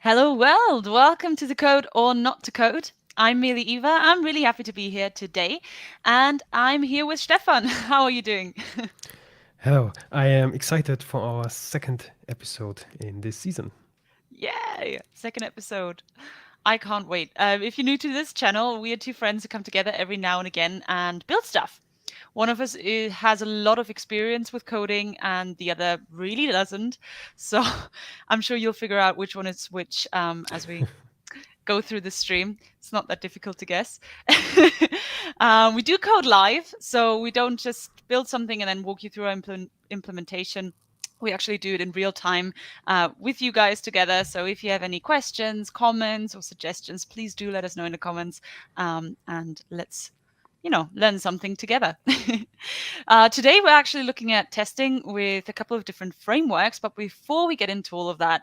Hello world, welcome to the Code or Not to Code. I'm Mili Eva. I'm really happy to be here today, and I'm here with Stefan. How are you doing? Hello, I am excited for our second episode in this season. Yay! Second episode. I can't wait. If you're new to this channel, we are two friends who come together every now and again and build stuff. One of us has a lot of experience with coding, and the other really doesn't. So I'm sure you'll figure out which one is which as we go through the stream. It's not that difficult to guess. We do code live, so we don't just build something and then walk you through our implementation. We actually do it in real time with you guys together. So if you have any questions, comments, or suggestions, please do let us know in the comments, and let's learn something together. Today, we're actually looking at testing with a couple of different frameworks. But before we get into all of that,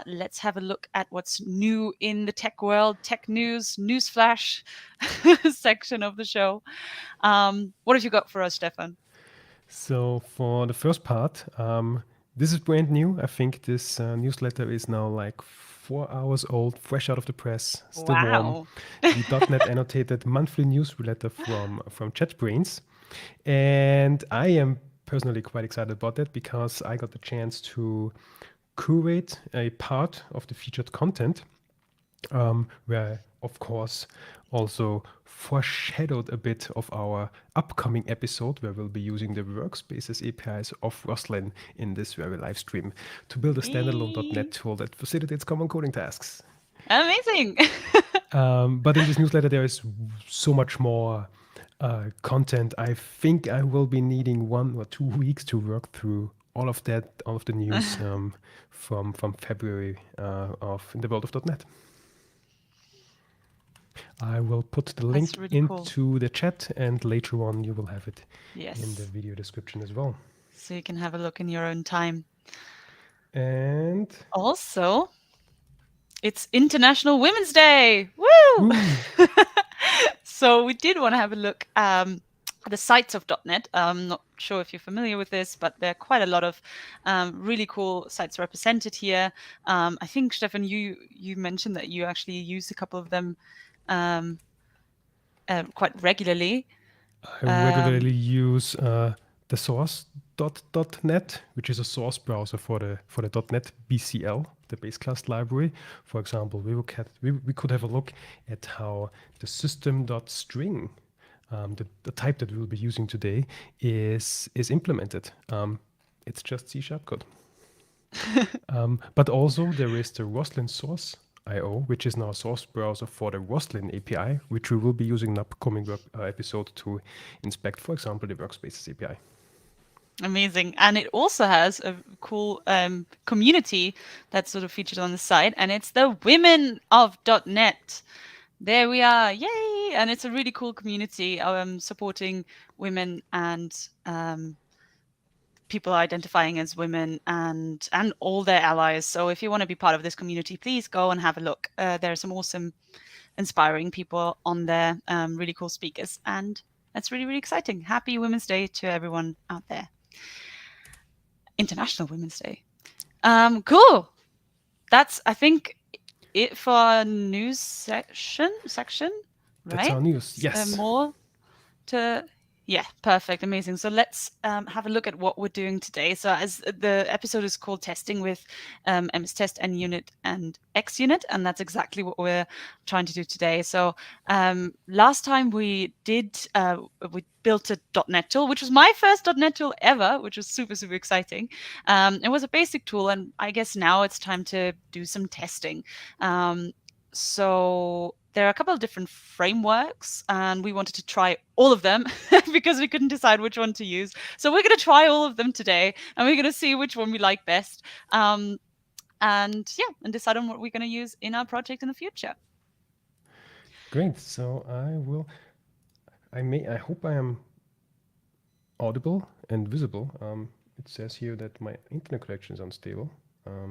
let's have a look at what's new in the tech world, tech news, NewsFlash section of the show. What have you got for us, Stefan? So, for the first part, this is brand new. I think this newsletter is now like 4 hours old, fresh out of the press, still warm. Wow. The .NET annotated monthly newsletter from JetBrains. And I am personally quite excited about that because I got the chance to curate a part of the featured content where, of course, also foreshadowed a bit of our upcoming episode where we'll be using the workspaces APIs of Roslyn in this very live stream to build a standalone Yay. .NET tool that facilitates common coding tasks. Amazing. But in this newsletter, there is so much more content. I think I will be needing 1 or 2 weeks to work through all of that, all of the news from February of in the world of .NET. I will put the That's link really cool. into the chat, and later on you will have it in the Yes. video description as well. So you can have a look in your own time. And Also, it's International Women's Day. Woo! woo, So we did want to have a look at the sites of .NET. I'm not sure if you're familiar with this, but there are quite a lot of really cool sites represented here. I think, Stefan, you mentioned that you actually use a couple of them um, quite regularly. I Um, regularly use the source.net, which is a source browser for the .NET BCL, the base class library. For example, we could have a look at how the system.string, the type that we'll be using today, is implemented. It's just C# code. But also there is the Roslyn source IO, which is now a source browser for the Roslyn API, which we will be using in an upcoming episode to inspect, for example, the Workspaces API. Amazing. And it also has a cool community that's sort of featured on the site, and it's the Women of .NET. There we are. Yay! And it's a really cool community supporting women and people identifying as women and all their allies. So if you want to be part of this community, please go and have a look. There are some awesome, inspiring people on there, really cool speakers, and that's really, really exciting. Happy Women's Day to everyone out there. International Women's Day. Cool. That's, I think, it for our news section, That's right? our news. Yes. More to yeah, perfect, amazing. So let's have a look at what we're doing today. So as the episode is called testing with MSTest, NUnit, and xUnit, and that's exactly what we're trying to do today. So last time we built a .NET tool, which was my first .NET tool ever, which was super, super exciting. It was a basic tool, and I guess now it's time to do some testing. So there are a couple of different frameworks, and we wanted to try all of them because we couldn't decide which one to use. So we're going to try all of them today, and we're going to see which one we like best, and decide on what we're going to use in our project in the future. Great. So I hope I am audible and visible. It says here that my internet connection is unstable.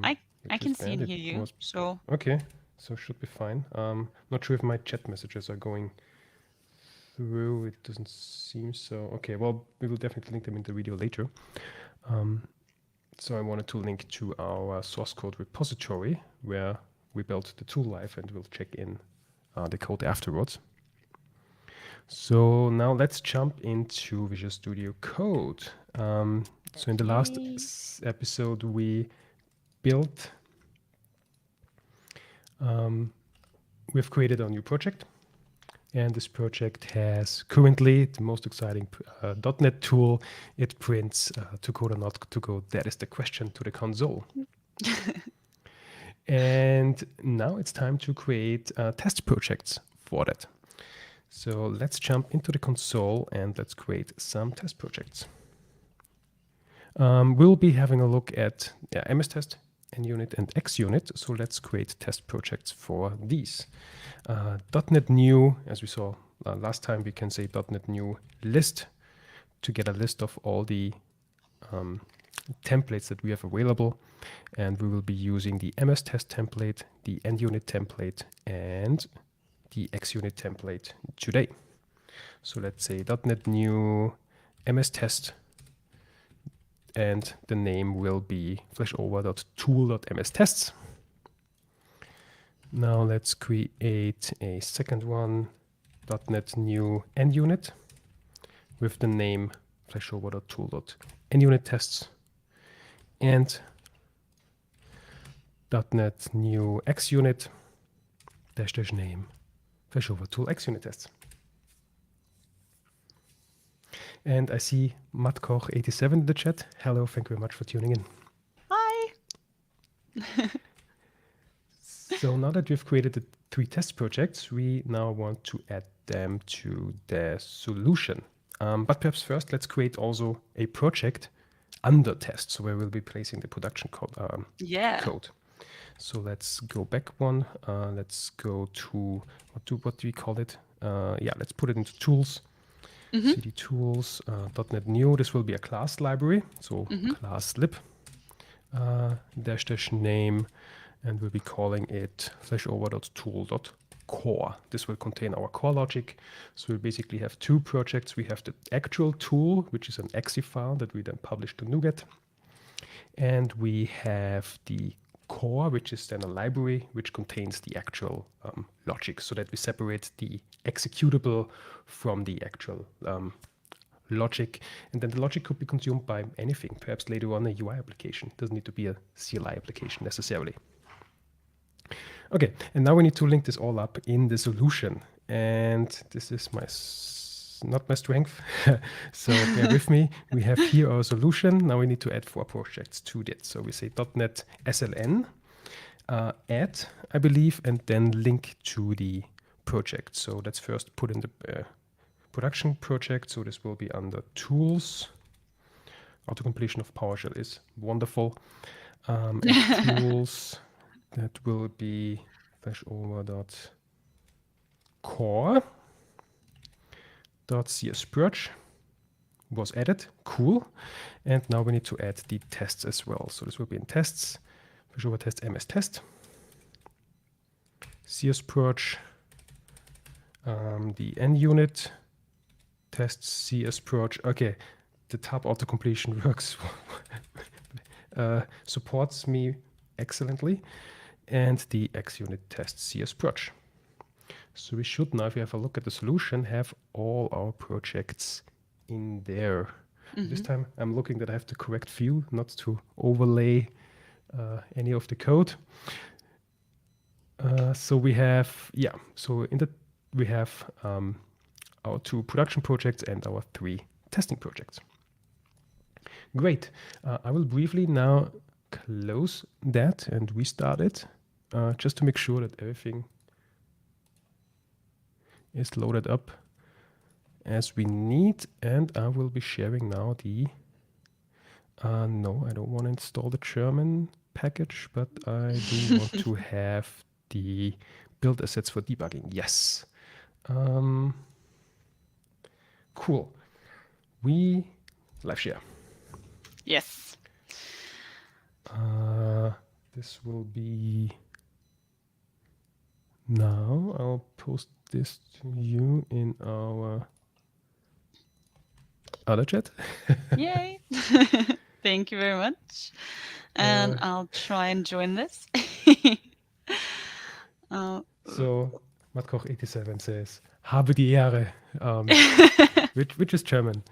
I Which is can see bad. and It hear you. was So okay. So should be fine. Not sure if my chat messages are going through. It doesn't seem so. Okay, well, we will definitely link them in the video later. So I wanted to link to our source code repository where we built the tool live, and we'll check in the code afterwards. So now let's jump into Visual Studio Code. So in the last episode, we built, we've created a new project. And this project has currently the most exciting .NET tool. It prints to code or not to code. That is the question to the console. And now it's time to create test projects for that. So let's jump into the console and let's create some test projects. We'll be having a look at MSTest, NUnit, and xUnit. So let's create test projects for these. .NET New, as we saw last time, we can say .NET New list to get a list of all the templates that we have available. And we will be using the MSTest template, the NUnit template, and the xUnit template today. So let's say .NET New MSTest, and the name will be flashover.tool.mstests. Now let's create a second one, .NET New NUnit, with the name flashover.tool.NUnit tests, and .NET New xUnit -- name flashover.tool xUnit tests. And I see Matkoch87 in the chat. Hello, thank you very much for tuning in. Hi. So now that we've created the 3 test projects, we now want to add them to the solution. But perhaps first, let's create also a project under test, so where we'll be placing the production code. Code. So let's go back one. Let's go to, what do we call it? Let's put it into tools. CD tools, .NET New. This will be a class library. So class lib -- name. And we'll be calling it flashover.tool.core. This will contain our core logic. So we basically have 2 projects. We have the actual tool, which is an exe file that we then publish to NuGet. And we have the core, which is then a library which contains the actual logic, so that we separate the executable from the actual logic. And then the logic could be consumed by anything, perhaps later on a UI application. It doesn't need to be a CLI application necessarily. Okay, and now we need to link this all up in the solution. And this is not my strength, so bear with me. We have here our solution. Now we need to add 4 projects to it. So we say .NET SLN, add, I believe, and then link to the project. So let's first put in the production project. So this will be under tools. Auto-completion of PowerShell is wonderful. And tools, that will be flashover.core. .csproj was added. Cool. And now we need to add the tests as well. So this will be in tests. Flashover test MSTest. csproj. The NUnit tests csproj. Okay, the tab auto completion works. Supports me excellently. And the xUnit tests csproj. So we should now, if we have a look at the solution, have all our projects in there. This time I'm looking that I have the correct view, not to overlay any of the code. So we have, we have our 2 production projects and our 3 testing projects. Great. I will briefly now close that and restart it, just to make sure that everything is loaded up as we need. And I will be sharing now the no, I don't want to install the German package, but I do want to have the build assets for debugging. Yes. Cool. We live share. Yes. This will be now. I'll post this to you in our other chat. Yay. Thank you very much. And I'll try and join this. So Matkoch87 says, "Habe die Ehre," which is German,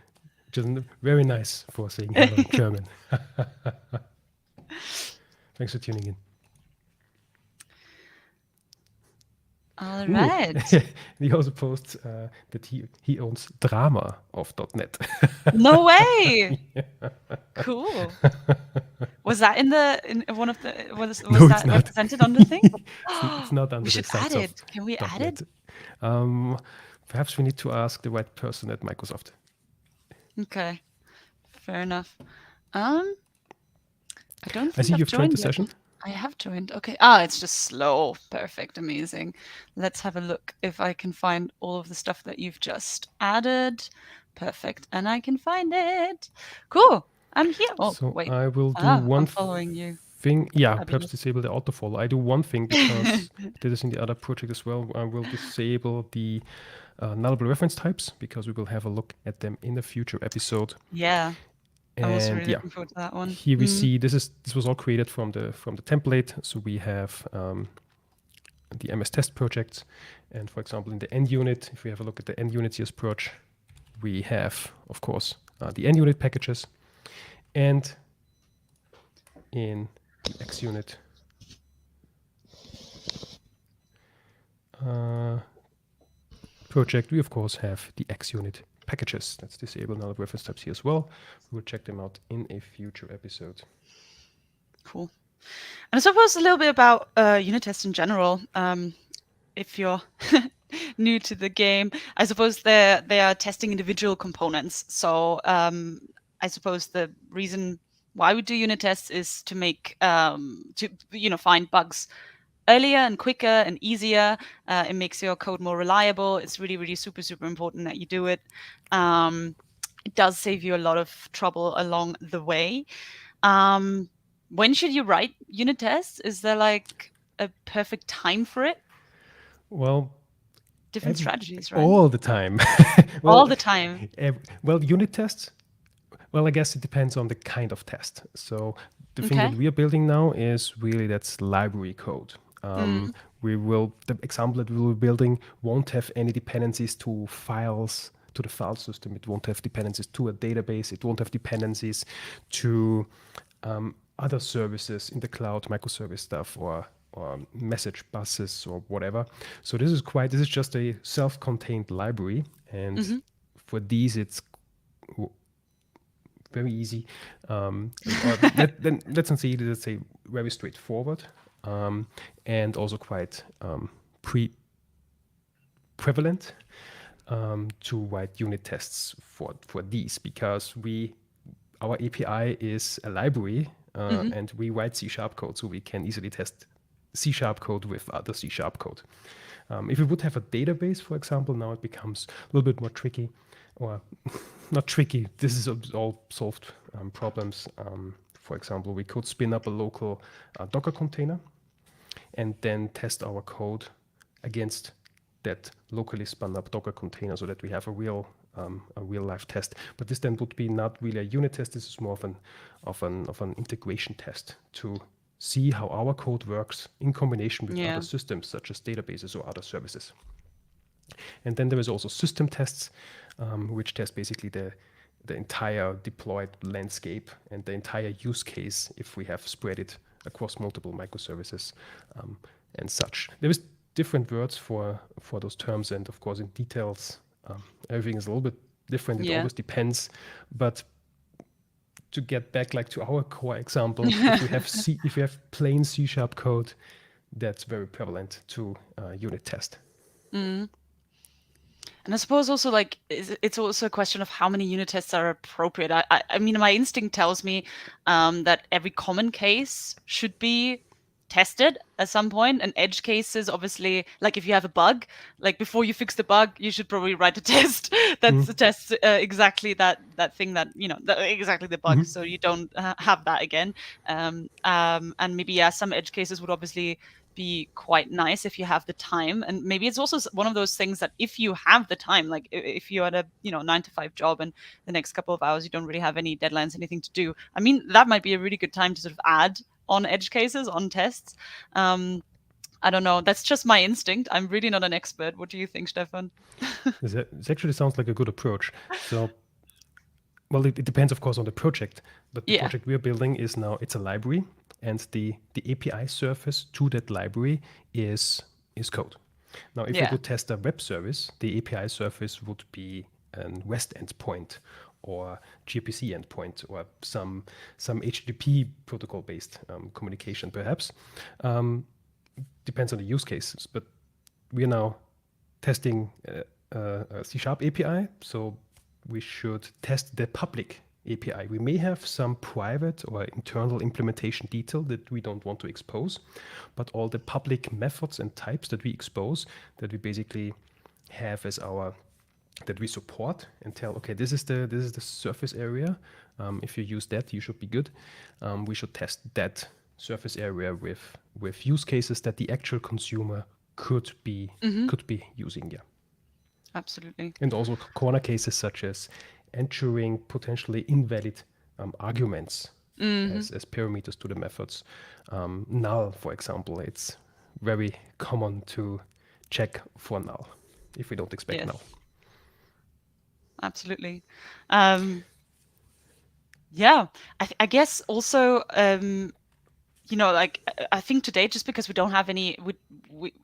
which is very nice for saying hello in German. Thanks for tuning in. All Ooh. right. He also posts that he owns drama of .NET. No way. Cool. Was that in one of the was No, it's that not. represented on the thing? It's not We under the should add sites of it. Can we add .NET. it? Perhaps we need to ask the right person at Microsoft. Okay. Fair enough. I don't I think see I've you've joined the yet. session. I have joined. Okay. Ah, it's just slow. Perfect. Amazing. Let's have a look if I can find all of the stuff that you've just added. Perfect. And I can find it. Cool. I'm here. Oh, So wait. I will do Ah, one I'm following you. thing. Yeah, perhaps Fabulous. disable the autofollow. I do one thing because this is in the other project as well. I will disable the nullable reference types because we will have a look at them in a future episode. Yeah. I'm also And really yeah, looking forward to that one. here we see this was all created from the template. So we have the MSTest projects, and for example in the NUnit, if we have a look at the NUnit CS proj, we have of course the NUnit packages, and in the xUnit project, we of course have the xUnit packages. Let's disable null reference types here as well. We will check them out in a future episode. Cool. And I suppose a little bit about unit tests in general. If you're new to the game, I suppose they are testing individual components. So I suppose the reason why we do unit tests is to make find bugs earlier and quicker and easier. It makes your code more reliable. It's really, really super, super important that you do it. It does save you a lot of trouble along the way. When should you write unit tests? Is there like a perfect time for it? Well, Different strategies, right? all the time. All the time. Well, unit tests. Well, I guess it depends on the kind of test. So the thing that we are building now is really that's library code. The example that we will be building won't have any dependencies to files, to the file system. It won't have dependencies to a database. It won't have dependencies to other services in the cloud, microservice stuff, or message buses or whatever. So this is just a self-contained library, and for these it's very easy. Let's not say let's say very straightforward, and also quite prevalent to write unit tests for these, because our API is a library, and we write C# code, so we can easily test C# code with other C# code. If we would have a database, for example, now it becomes a little bit more tricky, or not tricky. This is all solved problems. For example, we could spin up a local Docker container and then test our code against that locally spun up Docker container, so that we have a real life test. But this then would be not really a unit test. This is more of an integration test to see how our code works in combination with other systems, such as databases or other services. And then there is also system tests, which test basically the entire deployed landscape and the entire use case if we have spread it across multiple microservices and such. There is different words for those terms, and of course in details everything is a little bit different. It always depends. But to get back like to our core example, if you have plain C# code, that's very prevalent to unit test. And I suppose also like it's also a question of how many unit tests are appropriate. I mean, my instinct tells me that every common case should be tested at some point, and edge cases, obviously, like if you have a bug, like before you fix the bug, you should probably write a test that tests exactly that thing that exactly the bug, so you don't have that again. And maybe some edge cases would obviously be quite nice if you have the time, and maybe it's also one of those things that if you have the time, like if you're at a 9-to-5 job and the next couple of hours you don't really have any deadlines, anything to do, I mean that might be a really good time to sort of add on edge cases, on tests. I don't know. That's just my instinct. I'm really not an expert. What do you think, Stefan? This actually sounds like a good approach. So, well, it depends, of course, on the project. But the Yeah. project we're building is now, it's a library, and the API surface to that library is code. Now, if we Yeah. would test a web service, the API surface would be an REST endpoint or gRPC endpoint or some HTTP protocol-based communication, perhaps. Depends on the use cases. But we are now testing a C# API, so we should test the public API. We may have some private or internal implementation detail that we don't want to expose, but all the public methods and types that we expose, that we basically have as our, that we support and tell, okay, this is the surface area. If you use that, you should be good. We should test that surface area with use cases that the actual consumer could be using. Yeah. Absolutely. And also corner cases such as entering potentially invalid arguments as parameters to the methods. Null, for example, it's very common to check for null if we don't expect null. Absolutely. Yeah, I guess also, like I think today, just because we don't have any,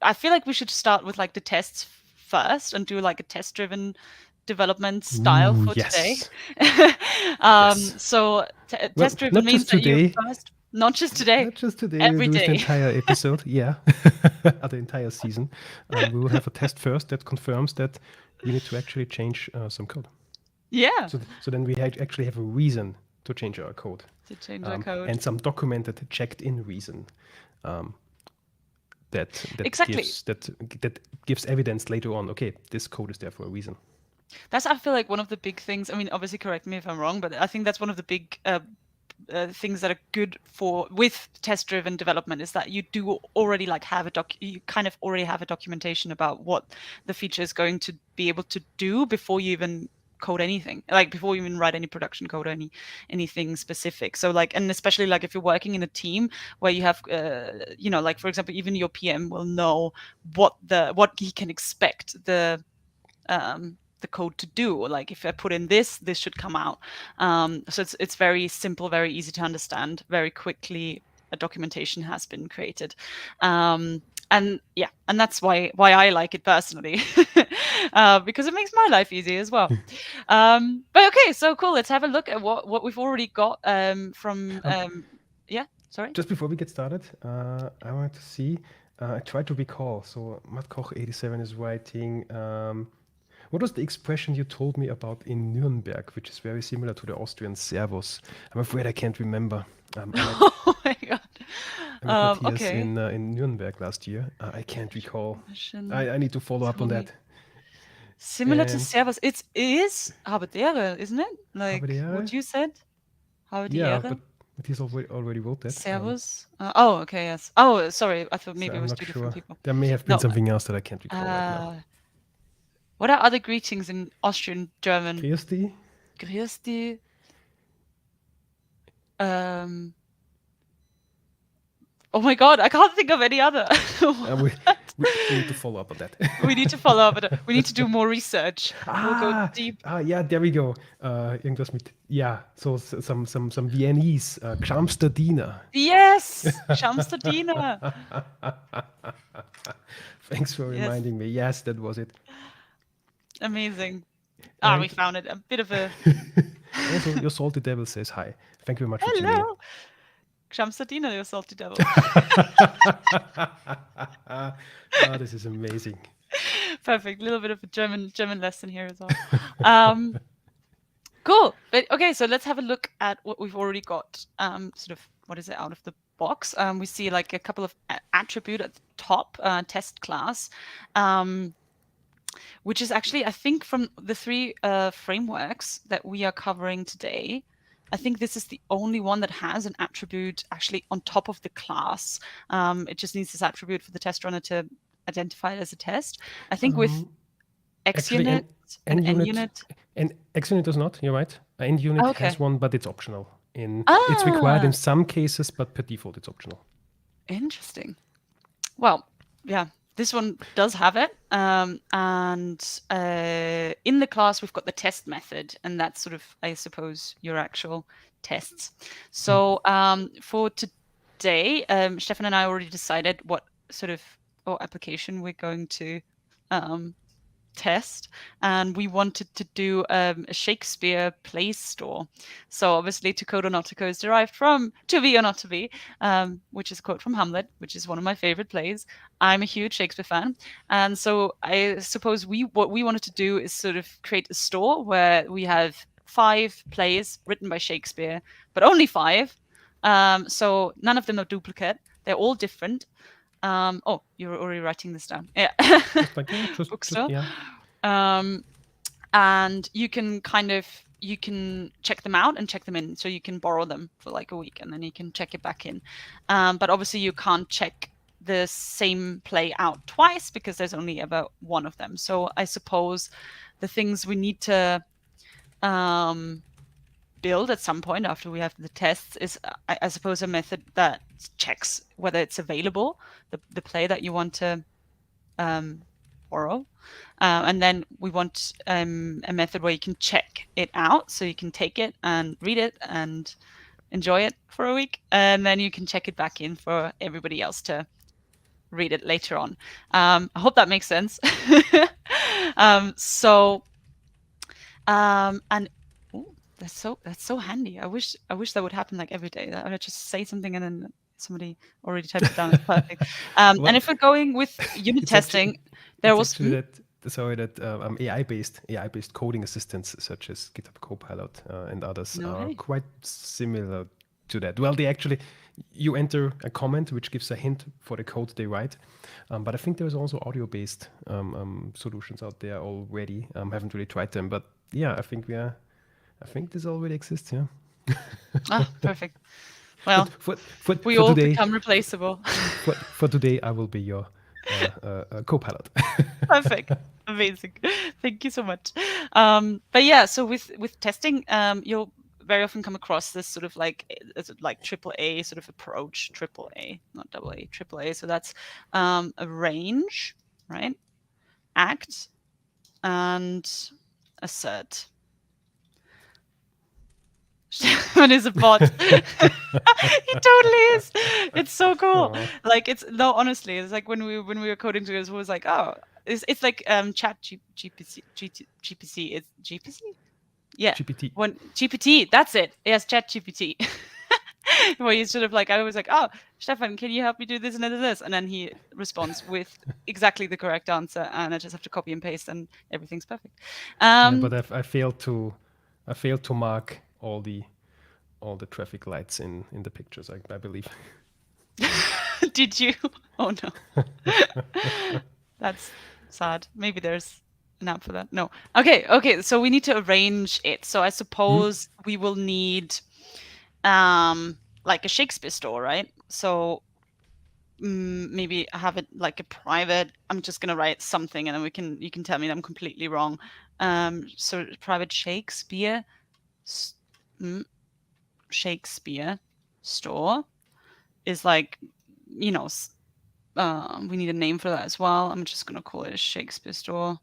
I feel like we should start with like the tests first and do like a test-driven development style for today. So test-driven means that you first, not just today, every day. The entire episode, the entire season. We will have a test first that confirms that we need to actually change some code. Yeah. So then we actually have a reason to change our code. And some documented checked-in reason that gives evidence later on. Okay, this code is there for a reason. That's, I feel like, one of the big things. I mean, obviously, correct me if I'm wrong, but I think that's one of the big things that are good with test-driven development is that you do already you kind of already have a documentation about what the feature is going to be able to do before you even code anything, like before you even write any production code or anything specific. So like, and especially like if you're working in a team where you have like, for example, even your PM will know what he can expect the code to do. Like if I put in this should come out. So it's very simple, very easy to understand. Very quickly a documentation has been created. And that's why I like it personally, because it makes my life easy as well. But okay, so cool. Let's have a look at what we've already got from. Sorry. Just before we get started, I wanted to see. I tried to recall. So Matkoch87 is writing. What was the expression you told me about in Nuremberg, which is very similar to the Austrian Servus? I'm afraid I can't remember. Oh my god. Okay. In Nuremberg last year. I can't recall. I need to follow up on that. Similar to Servus. It is Habedere, isn't it? Like what you said? Habedere. Yeah, but he's already wrote that. Servus. Okay, yes. Oh, sorry. I thought maybe it was two different people. There may have been something else that I can't recall right now. What are other greetings in Austrian, German? Grüß dich. Oh my god, I can't think of any other. We need to follow up on that. We need to follow up on it. We need to do more research. We'll go deep. Yeah, there we go. Irgendwas mit, so some Viennese, Xamsterdiner. Yes, Xamsterdiner. Thanks for reminding me. Yes, that was it. Amazing. We found it. A bit of a... Also, your salty devil says hi. Thank you very much for tuning in. Hello. Xamsterdiner, your salty devil. This is amazing. Perfect. A little bit of a German lesson here as well. Cool. But okay, so let's have a look at what we've already got. Sort of, what is it out of the box? We see like a couple of attribute at the top, test class, which is actually, I think, from the three frameworks that we are covering today, I think this is the only one that has an attribute actually on top of the class. It just needs this attribute for the test runner to identify it as a test. I think with xUnit and NUnit. And xUnit does not, you're right. NUnit has one, but it's optional. It's required in some cases, but per default it's optional. Interesting. Well, yeah, this one does have it. And in the class, we've got the test method, and that's sort of, I suppose, your actual tests. So for today, Stefan and I already decided what sort of application we're going to test, and we wanted to do a Shakespeare play store. So obviously, to code or not to code is derived from to be or not to be, which is a quote from Hamlet, which is one of my favorite plays. I'm a huge Shakespeare fan, and so I suppose what we wanted to do is sort of create a store where we have 5 plays written by Shakespeare, but only 5. So none of them are duplicate. They're all different. Oh, you're already writing this down. Yeah. Just like Bookstore. yeah. And you can check them out and check them in. So you can borrow them for like a week and then you can check it back in. But obviously you can't check the same play out twice because there's only ever one of them. So I suppose the things we need to build at some point after we have the tests is, I suppose, a method that checks whether it's available, the play that you want to borrow. And then we want a method where you can check it out. So you can take it and read it and enjoy it for a week. And then you can check it back in for everybody else to read it later on. I hope that makes sense. And that's so handy. I wish that would happen like every day. That I would just say something and then somebody already typed it down. It's perfect. Well, and if we're going with unit testing, there was AI-based coding assistants such as GitHub Copilot and others are quite similar to that. Well, you enter a comment which gives a hint for the code they write, but I think there's also audio-based solutions out there already. Haven't really tried them, but yeah, I think this already exists. Yeah. Perfect. Well, for we all today, become replaceable. for today, I will be your co-pilot. Perfect. Amazing. Thank you so much. But yeah, so with testing, you'll very often come across this sort of like AAA sort of approach, AAA, not AA, AAA. So that's arrange, right? Act and assert. Stefan is a bot. He totally is. It's so cool. Aww. Like honestly, it's like when we were coding together, it was like, oh, it's like chat GPC. It's GPC? Yeah. GPT. GPT, that's it. Yes, chat GPT. Where he's sort of like, I was like, oh, Stefan, can you help me do this and this? And then he responds with exactly the correct answer, and I just have to copy and paste, and everything's perfect. But I failed to mark all the traffic lights in the pictures. I believe. Did you? Oh no. That's sad. Maybe there's an app for that. No. Okay. So we need to arrange it. So I suppose we will need like a Shakespeare store, right? So maybe have it like a private. I'm just gonna write something, and then you can tell me that I'm completely wrong. So private Shakespeare store is like, we need a name for that as well. I'm just gonna call it a Shakespeare store.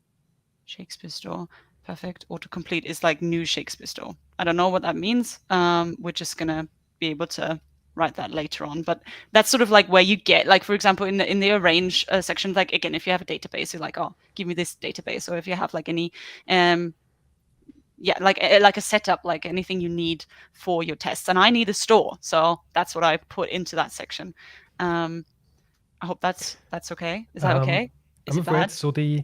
Perfect. Autocomplete is like new Shakespeare store. I don't know what that means. We're just gonna be able to write that later on, but that's sort of like where you get, like, for example, in the arrange section, like, again, if you have a database, you're like, oh, give me this database. Or if you have like any like a setup, like anything you need for your tests, and I need a store, so that's what I put into that section. I hope that's okay. Is that okay? I'm afraid so. The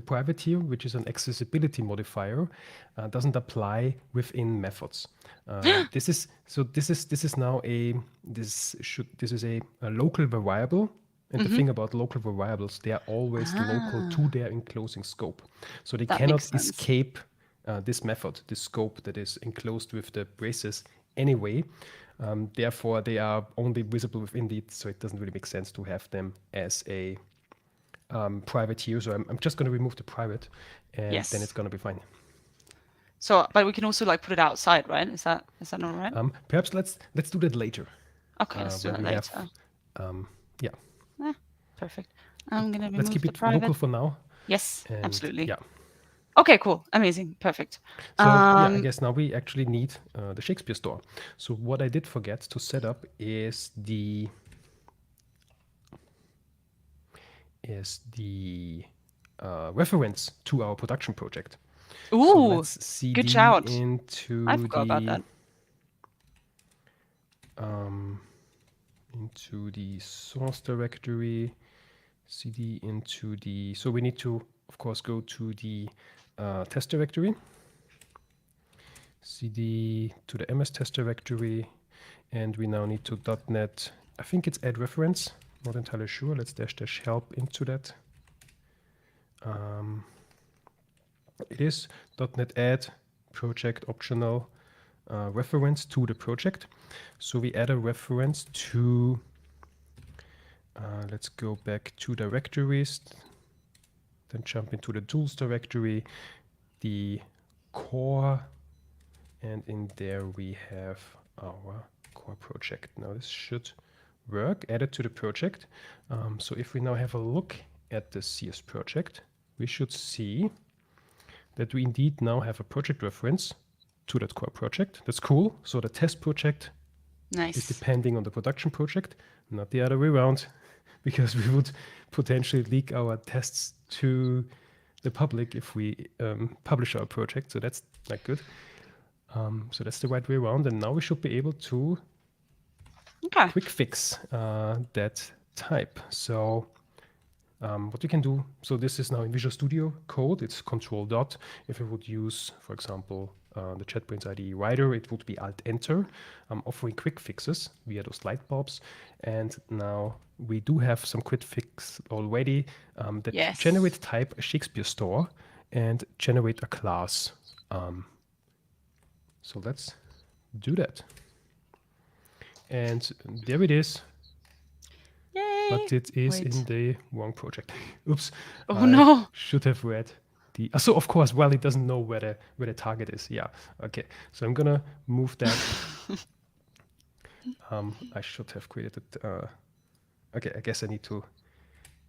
private here, which is an accessibility modifier, doesn't apply within methods. This is now a local variable. And the thing about local variables, they are always local to their enclosing scope. So they cannot escape this method, this scope that is enclosed with the braces anyway. Therefore, they are only visible within it, so it doesn't really make sense to have them as a private here. So I'm just going to remove the private, and then it's going to be fine. So, but we can also like put it outside, right? Is that not right? Perhaps let's do that later. Okay, let's do that later. Yeah. Perfect. I'm going to Let's remove keep the it private. local for now. Yes, And absolutely. yeah. Okay, cool. Amazing. Perfect. So yeah, I guess now we actually need the Shakespeare store. So what I did forget to set up is the reference to our production project. So Ooh, let's good cd shout. I into forgot about that. the source directory, cd into the, so we need to, of course, go to the test directory, cd to the MSTest directory, and we now need to .NET, I think it's add reference, not entirely sure. Let's dash help into that. It is .NET add project optional reference to the project. So we add a reference to, let's go back to directories, then jump into the tools directory, the core, and in there we have our core project. Now this should work, add it to the project. So if we now have a look at the CS project, we should see that we indeed now have a project reference to that core project. That's cool. So the test project is Nice. depending on the production project, not the other way around, because we would potentially leak our tests to the public if we publish our project. So that's not good. So that's the right way around. And now we should be able to Okay. quick fix that type. So what we can do, so this is now in Visual Studio Code, it's Control dot. If we would use, for example, the JetBrains IDE writer, it would be Alt-Enter, offering quick fixes via those light bulbs. And now we do have some quick fix already that Yes. generate type a Shakespeare store and generate a class. So let's do that. And there it is. Yay. But it is Wait. in the wrong project. Oops. Oh no. Should have read the. So of course, well, it doesn't know where the target is. Yeah. Okay. So I'm gonna move that. I should have created. Okay. I guess I need to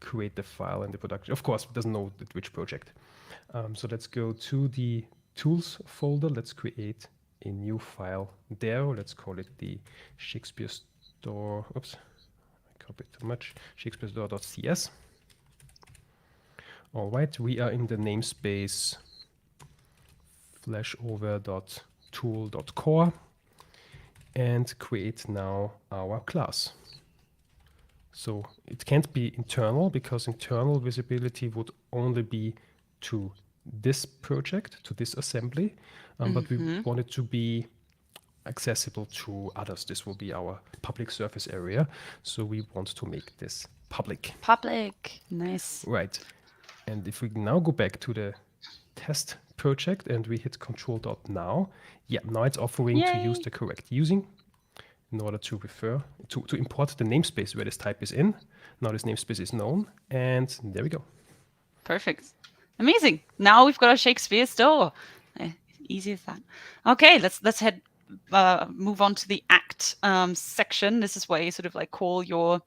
create the file in the production. Of course, it doesn't know which project. So let's go to the tools folder. Let's create a new file there. Let's call it the Shakespeare store. Oops. Copied too much. Shakespeare store.cs. All right, we are in the namespace flashover.tool.core and create now our class. So it can't be internal because internal visibility would only be to this project, to this assembly, but we want it to be accessible to others. This will be our public surface area. So we want to make this public. Public. Nice. Right. And if we now go back to the test project and we hit Control.now, yeah, now it's offering to use the correct using in order to refer, to import the namespace where this type is in. Now this namespace is known, and there we go. Perfect. Amazing. Now we've got a Shakespeare store. Easy as that. Okay, let's move on to the act section. This is where you sort of like call your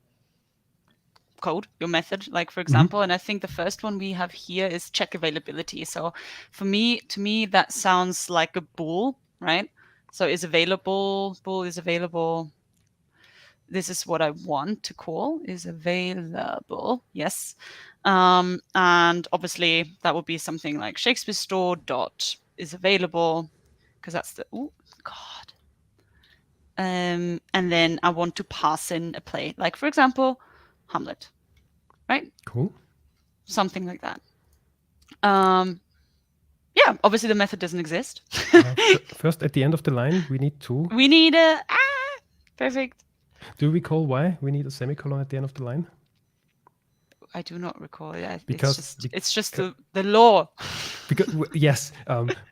code, your method, like for example. And I think the first one we have here is check availability. So to me, that sounds like a bool, right? So is available, bool is available. This is what I want to call is available. Yes. And obviously that would be something like Shakespeare store dot is available, because that's the, oh God. And then I want to pass in a play, like for example, Hamlet, right? Cool. Something like that. Yeah, obviously the method doesn't exist. First, at the end of the line, we need to. We need a, perfect. Do you recall why we need a semicolon at the end of the line? I do not recall. Yeah, Because it's just the law. Because yes,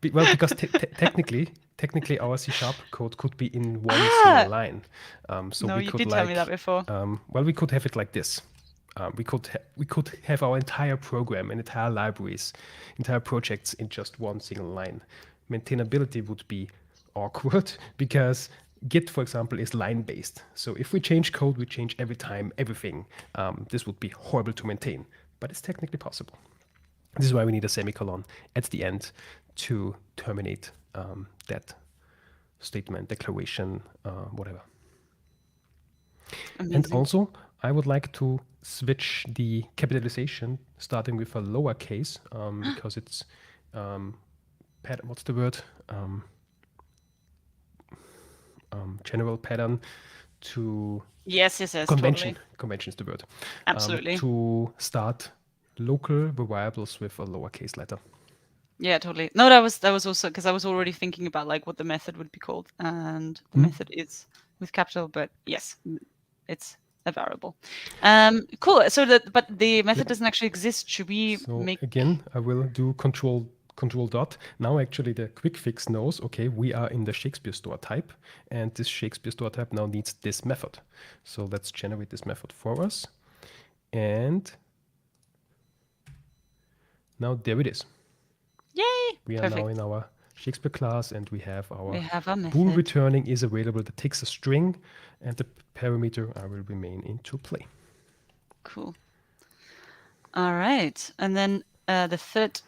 because technically our C# code could be in one single line. So no, we you could did tell me that before. Well, we could have it like this. We could have our entire program and entire libraries, entire projects in just one single line. Maintainability would be awkward because Git, for example, is line-based. So if we change code, we change every time everything. This would be horrible to maintain, but it's technically possible. This is why we need a semicolon at the end to terminate that statement, declaration, whatever. Amazing. And also, I would like to switch the capitalization starting with a lowercase because it's, what's the word? General pattern to Yes, convention. totally. Convention is the word. Absolutely. To start local variables with a lowercase letter. Yeah, totally. No, that was also because I was already thinking about like what the method would be called, and the method is with capital, but yes, it's a variable. Cool. So but the method doesn't actually exist. Should we make? Again, I will do control dot. Now actually the quick fix knows, okay, we are in the Shakespeare store type, and this Shakespeare store type now needs this method. So let's generate this method for us. And now there it is. Yay! We are now in our Shakespeare class, and we have our bool returning is available that takes a string, and the parameter will remain into play. Cool. All right. And then the third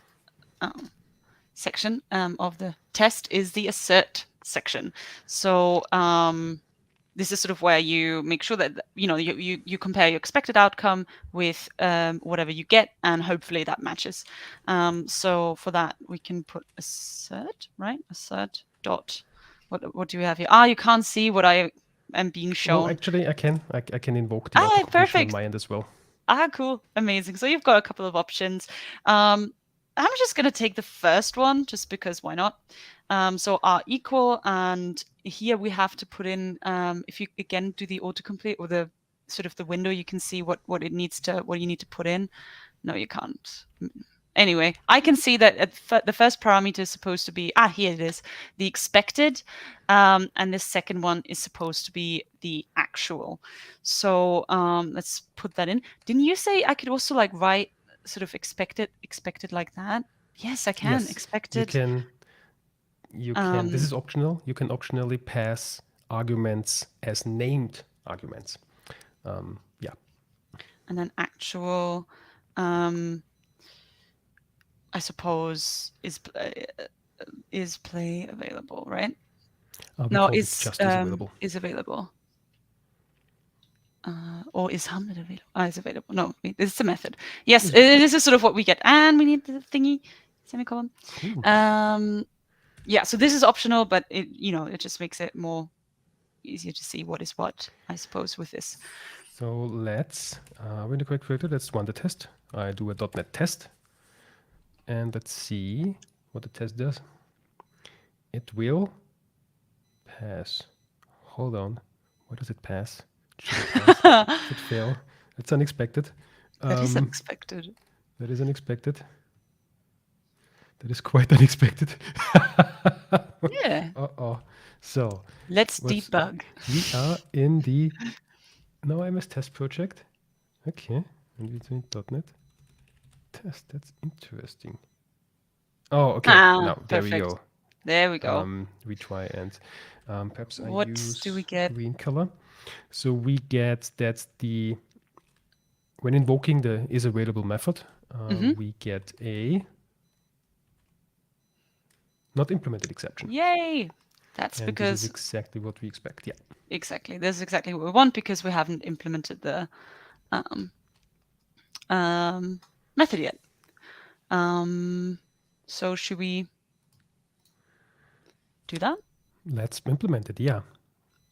section of the test is the assert section. So this is sort of where you make sure that you compare your expected outcome with whatever you get, and hopefully that matches. So for that we can put assert, right? Assert dot. What do we have here? You can't see what I am being shown. Well, actually, I can invoke the auto completion on my end as well. Cool, amazing. So you've got a couple of options. I'm just going to take the first one just because why not? So R equal, and here we have to put in, if you again do the autocomplete or the sort of the window, you can see what you need to put in. No, you can't. Anyway, I can see that the first parameter is supposed to be, here it is, the expected, and the second one is supposed to be the actual. So let's put that in. Didn't you say I could also like write sort of expected like that? Yes, I can. Yes, expected. You can. This is optional. You can optionally pass arguments as named arguments. Yeah. And then actual. I suppose is play available, right? No, is available. Is available. Or is Hamlet available? Is available. No, this is a method. Yes, this is sort of what we get, and we need the thingy semicolon. Yeah, so this is optional, but it just makes it more easier to see what is what, I suppose, with this. So let's with the correct filter, let's run the test. I do a .NET test. And let's see what the test does. It will pass. Hold on. What does it pass? Should it pass? Should it fail? That's unexpected. That is unexpected. That is unexpected. That is quite unexpected. Yeah. So let's debug. We are in the MSTest project. Okay. And we're doing .NET test. That's interesting. Oh, okay. Now there we go. There we go. We try and perhaps what I use do we get? Green color. So we get that when invoking the isAvailable method, we get a not implemented exception. Yay! That's and because this is exactly what we expect. Yeah. Exactly. This is exactly what we want because we haven't implemented the method yet. So should we do that? Let's implement it. Yeah.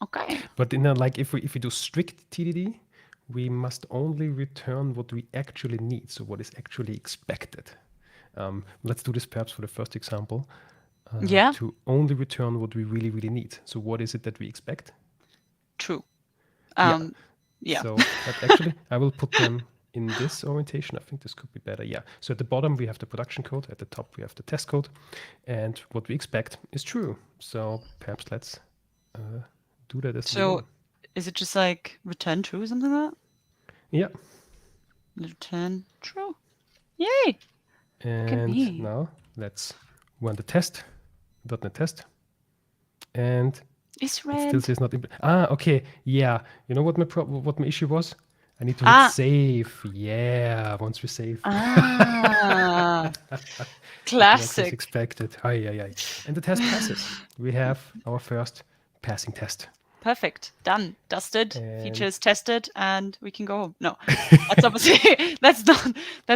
Okay. But if we do strict TDD, we must only return what we actually need. So what is actually expected. Let's do this perhaps for the first example. To only return what we really, really need. So what is it that we expect? True. Yeah. So but actually, I will put them in this orientation. I think this could be better. Yeah. So at the bottom, we have the production code. At the top, we have the test code. And what we expect is true. So perhaps let's do that as well. So is it just like return true or something like that? Yeah. Return true. Yay. And now let's run the test, .NET test. And Is It still red. says not. Okay. Yeah. You know what my issue was? I need to hit Ah. save. Yeah. Once we save. Ah. Exactly as Classic. expected. Aye, aye, aye. And the test passes. We have our first passing test. Perfect. Done. Dusted. And Features tested, and we can go home. No, that's obviously that's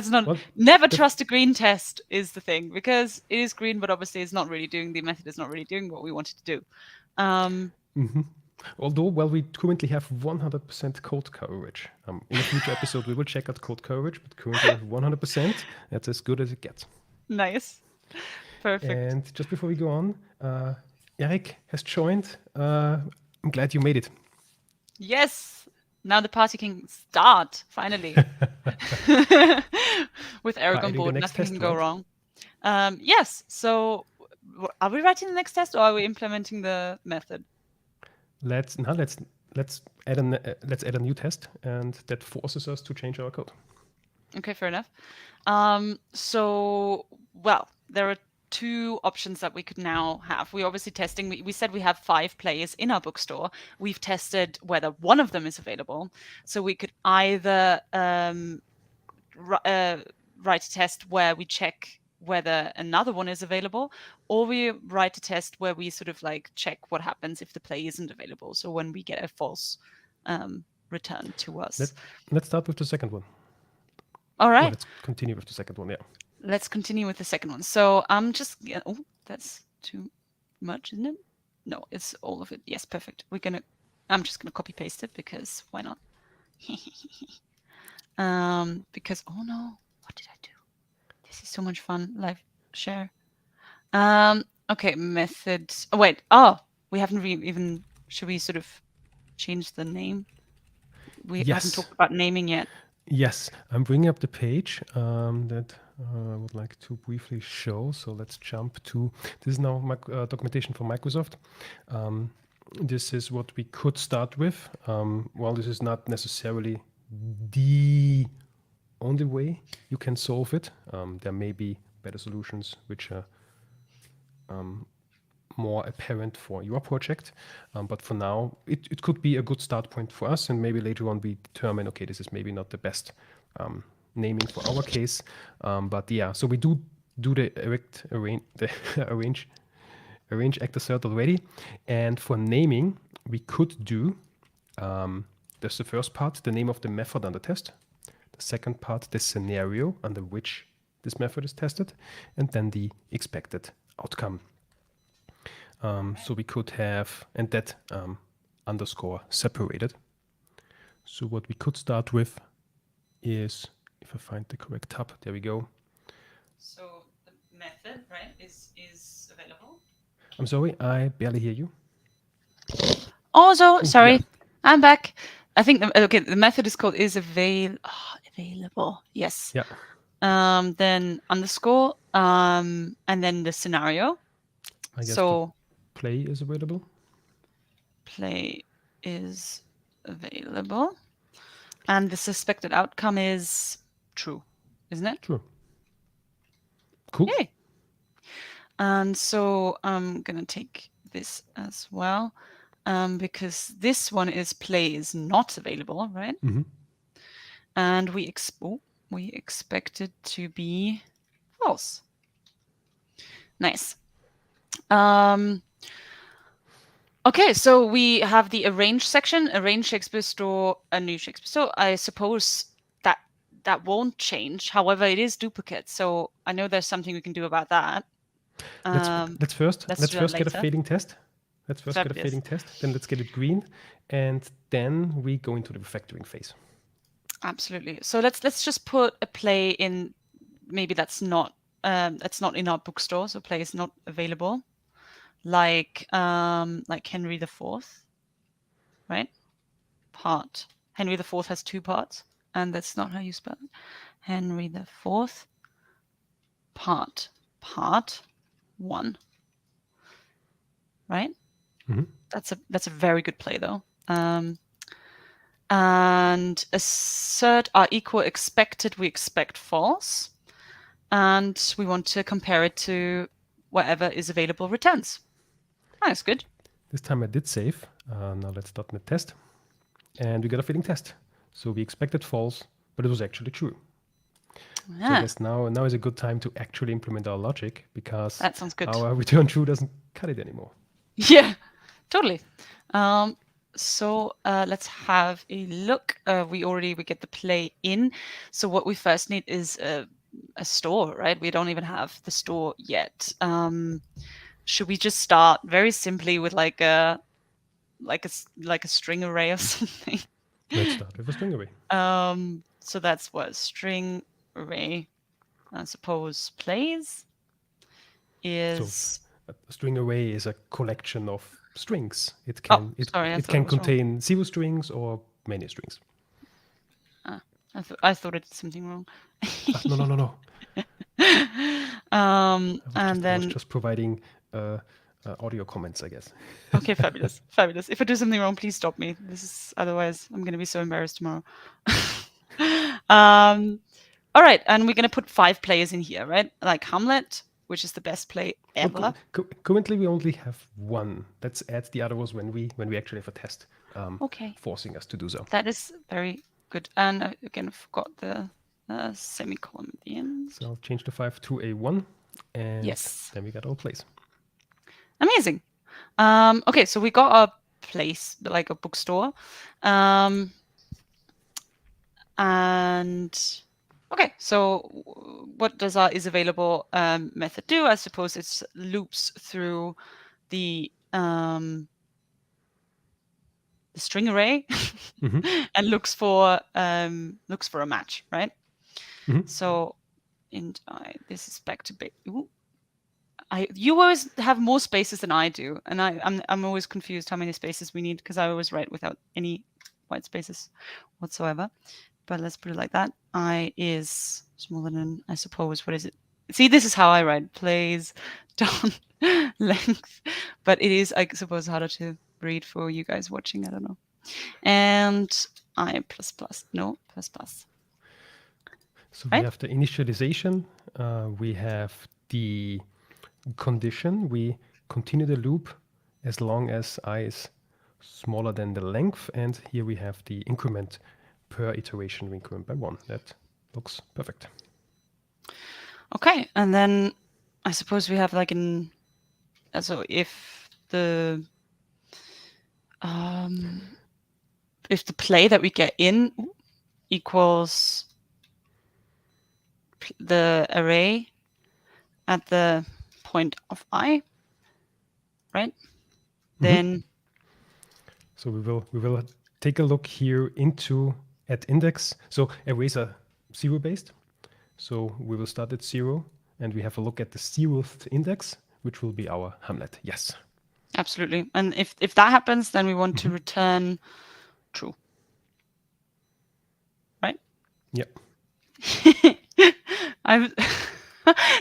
not. well, Never the trust a green test is the thing, because it is green, but obviously it's not really doing, the method is not really doing what we wanted to do. although, well, we currently have 100% code coverage. In a future episode, we will check out code coverage, but currently we have 100%. That's as good as it gets. Nice. Perfect. And just before we go on, Eric has joined. I'm glad you made it. Yes. Now the party can start, finally. With Eric on Writing the board, next nothing can test, go right? wrong. Yes. So are we writing the next test, or are we implementing the method? Let's add a new test, and that forces us to change our code. Okay, fair enough. So, well, there are two options that we could now have. We're obviously testing. We said we have 5 players in our bookstore. We've tested whether one of them is available. So we could either write a test where we check whether another one is available, or we write a test where we sort of like check what happens if the play isn't available. So when we get a false return to us. Let's start with the second one. All right. Let's continue with the second one. Yeah. Let's continue with the second one. So I'm just, oh, that's too much, isn't it? No, it's all of it. Yes, perfect. I'm just gonna copy paste it, because why not? Because, oh no, what did I do? This is so much fun. Live share. Okay, method. Oh wait. Oh, we haven't even. Should we sort of change the name? We haven't talked about naming yet. Yes, I'm bringing up the page that I would like to briefly show. So let's jump to, this is now documentation for Microsoft. This is what we could start with. While this is not necessarily the only way you can solve it, there may be better solutions which are more apparent for your project. But for now, it could be a good start point for us, and maybe later on we determine, okay, this is maybe not the best naming for our case. But yeah, so we do the arrange, act, assert already. And for naming, we could do, there's the first part, the name of the method under test. The second part, the scenario under which this method is tested, and then the expected outcome. So we could have, and that underscore separated. So what we could start with is, if I find the correct tab, there we go. So the method, right, is available. I'm sorry, I barely hear you. Also, sorry, yeah. I'm back. I think the method is called available. Yes. Yeah. Then underscore, and then the scenario. I guess so. Play is available. Play is available, and the suspected outcome is true, isn't it? True. Cool. Yay. And so I'm gonna take this as well, because this one is play is not available, right? Mm-hmm. And we expect it to be false. Nice. Okay, so we have the arrange section, arrange Shakespeare store, a new Shakespeare store. I suppose that won't change. However, it is duplicate, so I know there's something we can do about that. Let's first get a fading test. Let's first get a fading test. Then let's get it green, and then we go into the refactoring phase. Absolutely. So let's just put a play in. Maybe that's not in our bookstore, so play is not available. Like Henry IV, right? Part. Henry IV has 2 parts, and that's not how you spell it. Henry IV, part 1. Right? Mm-hmm. That's a very good play, though. And assert are equal expected. We expect false, and we want to compare it to whatever is available returns. That's good. This time I did save. Now let's .NET test. And we got a failing test. So we expected false, but it was actually true. So I guess now is a good time to actually implement our logic, because That sounds good. our return true doesn't cut it anymore. Yeah, totally. So let's have a look. We get the play in. So what we first need is a store, right? We don't even have the store yet. Should we just start very simply with like a string array or something? Let's start with a string array. So that's what string array, I suppose, plays is. So a string array is a collection of strings. It can it can contain 0 strings or many strings. I thought it did something wrong. No. And then I was just providing audio comments, I guess. Okay, fabulous. If I do something wrong, please stop me. Otherwise I'm going to be so embarrassed tomorrow. All right, and we're going to put 5 players in here, right? Like Hamlet, which is the best play ever. Currently, we only have 1. Let's add the other ones when we actually have a test. Okay. Forcing us to do so. That is very good. And I again forgot the semicolon at the end. So I'll change the 5 to a 1, and yes, then we got all plays. Amazing. Okay, so we got a place like a bookstore, and okay, so what does our isAvailable method do? I suppose it loops through the string array and looks for a match, right? So, this is back to you always have more spaces than I do, and I'm always confused how many spaces we need, because I always write without any white spaces whatsoever. But let's put it like that. I is smaller than, I suppose, what is it? See, this is how I write, plays down length, but it is, I suppose, harder to read for you guys watching. I don't know. And I no, plus. So we have the initialization. We have the condition. We continue the loop as long as I is smaller than the length. And here we have the increment per iteration, we increment by 1. That looks perfect. Okay, and then I suppose we have like so if the play that we get in equals the array at the point of I, right? Then so we will take a look here into at index. So arrays are 0 based. So we will start at 0, and we have a look at the 0th index, which will be our Hamlet. Yes. Absolutely. And if that happens, then we want to return true. Right? Yep.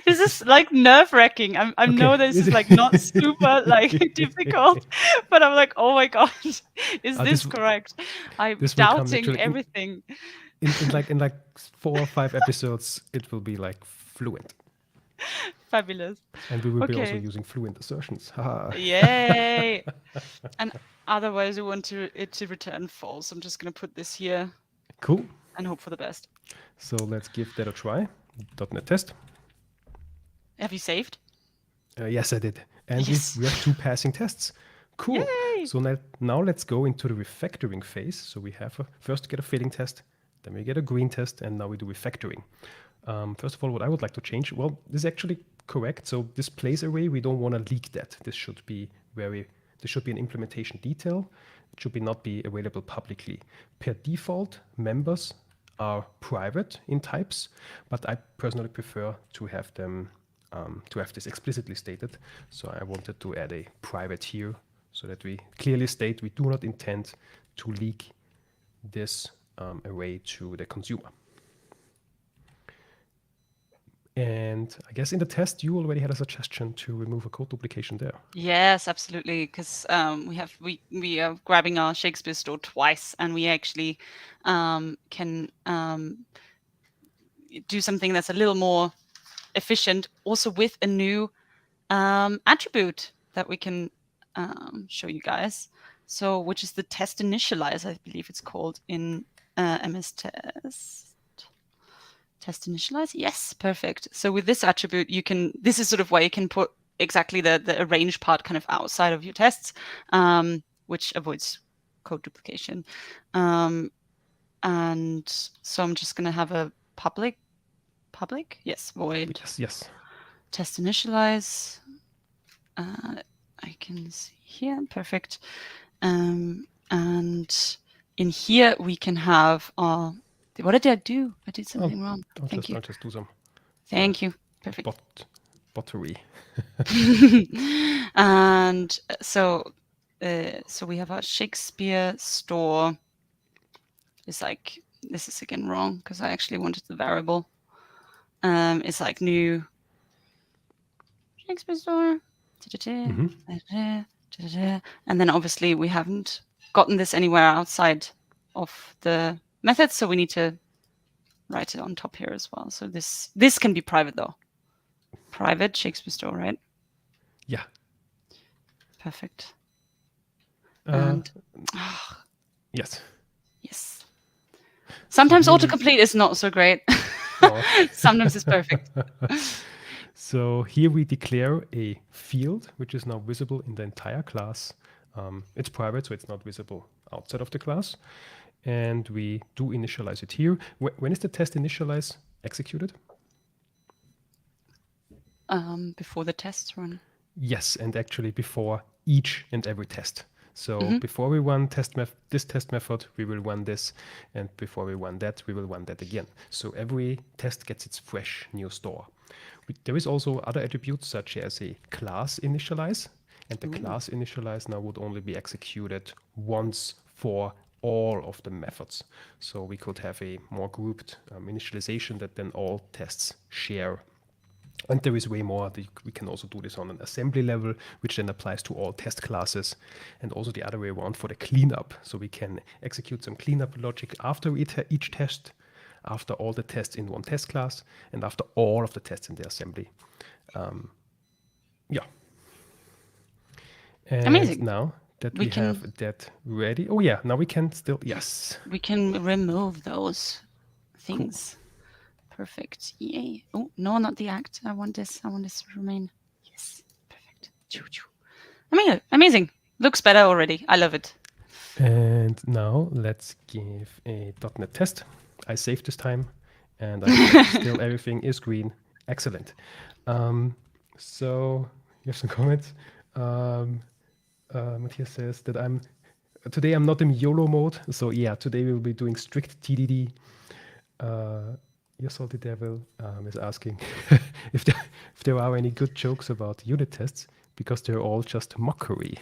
This is like nerve-wracking. I know this is like not super like difficult, but I'm like, oh my god, is this correct? I'm doubting everything. In like 4 or 5 episodes, it will be like fluent. Fabulous. And we will be also using fluent assertions. Yay! And otherwise, we want it to return false. I'm just going to put this here. Cool. And hope for the best. So let's give that a try. .NET test. Have you saved? Yes, I did. And we have 2 passing tests. Cool. Yay! So now let's go into the refactoring phase. So we have first get a failing test, then we get a green test, and now we do refactoring. First of all, what I would like to change, well, this is actually correct. So this place array, we don't want to leak that. This should be an implementation detail. It should not be available publicly. Per default, members are private in types, but I personally prefer to have them to have this explicitly stated. So I wanted to add a private here so that we clearly state we do not intend to leak this array to the consumer. And I guess in the test, you already had a suggestion to remove a code duplication there. Yes, absolutely, because we are grabbing our Shakespeare store twice, and we actually can do something that's a little more efficient, also with a new attribute that we can show you guys. So, which is the test initialize, I believe it's called in MSTest. Test initialize, yes, perfect. So with this attribute, this is sort of where you can put exactly the arrange part kind of outside of your tests, which avoids code duplication. And so I'm just going to have a public, yes, void. Yes. Test initialize. I can see here, perfect. And in here we can have what did I do? I did something wrong. Thank you. I'll just do some. Thank you. Perfect. Bottery. And so we have our Shakespeare store. It's like, this is again wrong because I actually wanted the variable. It's like new Shakespeare store. And then obviously we haven't gotten this anywhere outside of the method, so we need to write it on top here as well. So this can be private though. Private Shakespeare store, right? Yeah. Perfect. And yes. Yes. Sometimes autocomplete is not so great. Sometimes it's perfect. So here we declare a field, which is now visible in the entire class. It's private, so it's not visible outside of the class. And we do initialize it here. When is the test initialize executed? Before the tests run. Yes, and actually before each and every test. So before we run this test method, we will run this, and before we run that, we will run that again. So every test gets its fresh new store. There is also other attributes such as a class initialize, and the class initialize now would only be executed once for all of the methods. So we could have a more grouped initialization that then all tests share. And there is way more. We can also do this on an assembly level, which then applies to all test classes, and also the other way around for the cleanup. So we can execute some cleanup logic after each test, after all the tests in one test class, and after all of the tests in the assembly. Yeah. And amazing. Now that we have that ready. Oh yeah, now we can still, yes. We can remove those things. Cool. Perfect. Yay. Oh, no, not the act. I want this to remain. Yes. Perfect. Amazing. Looks better already. I love it. And now let's give a .NET test. I saved this time, and still everything is green. Excellent. So you have some comments. Matthias says that today I'm not in YOLO mode. So yeah, today we'll be doing strict TDD. Your Salty Devil is asking if there are any good jokes about unit tests, because they're all just mockery.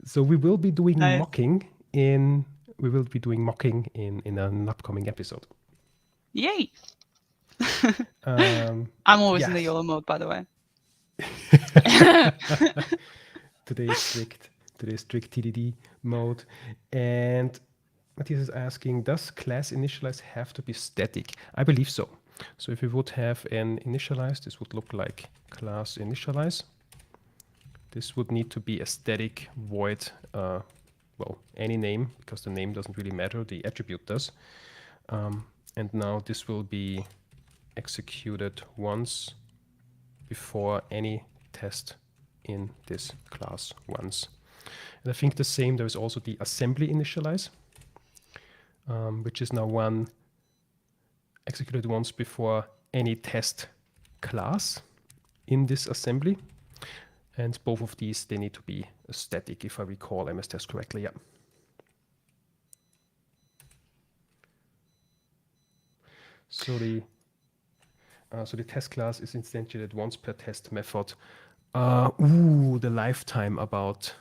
So we will be doing mocking in an upcoming episode. Yay! I'm always in the YOLO mode, by the way. Today is strict TDD mode. And Matthias is asking, does class initialize have to be static? I believe so. So if we would have an initialize, this would look like class initialize. This would need to be a static void, any name, because the name doesn't really matter, the attribute does. And now this will be executed once before any test in this class runs. And I think the same, there is also the assembly initialize, which is now executed once before any test class in this assembly. And both of these, they need to be static, if I recall MSTest correctly. Yeah. So the test class is instantiated once per test method. The lifetime about.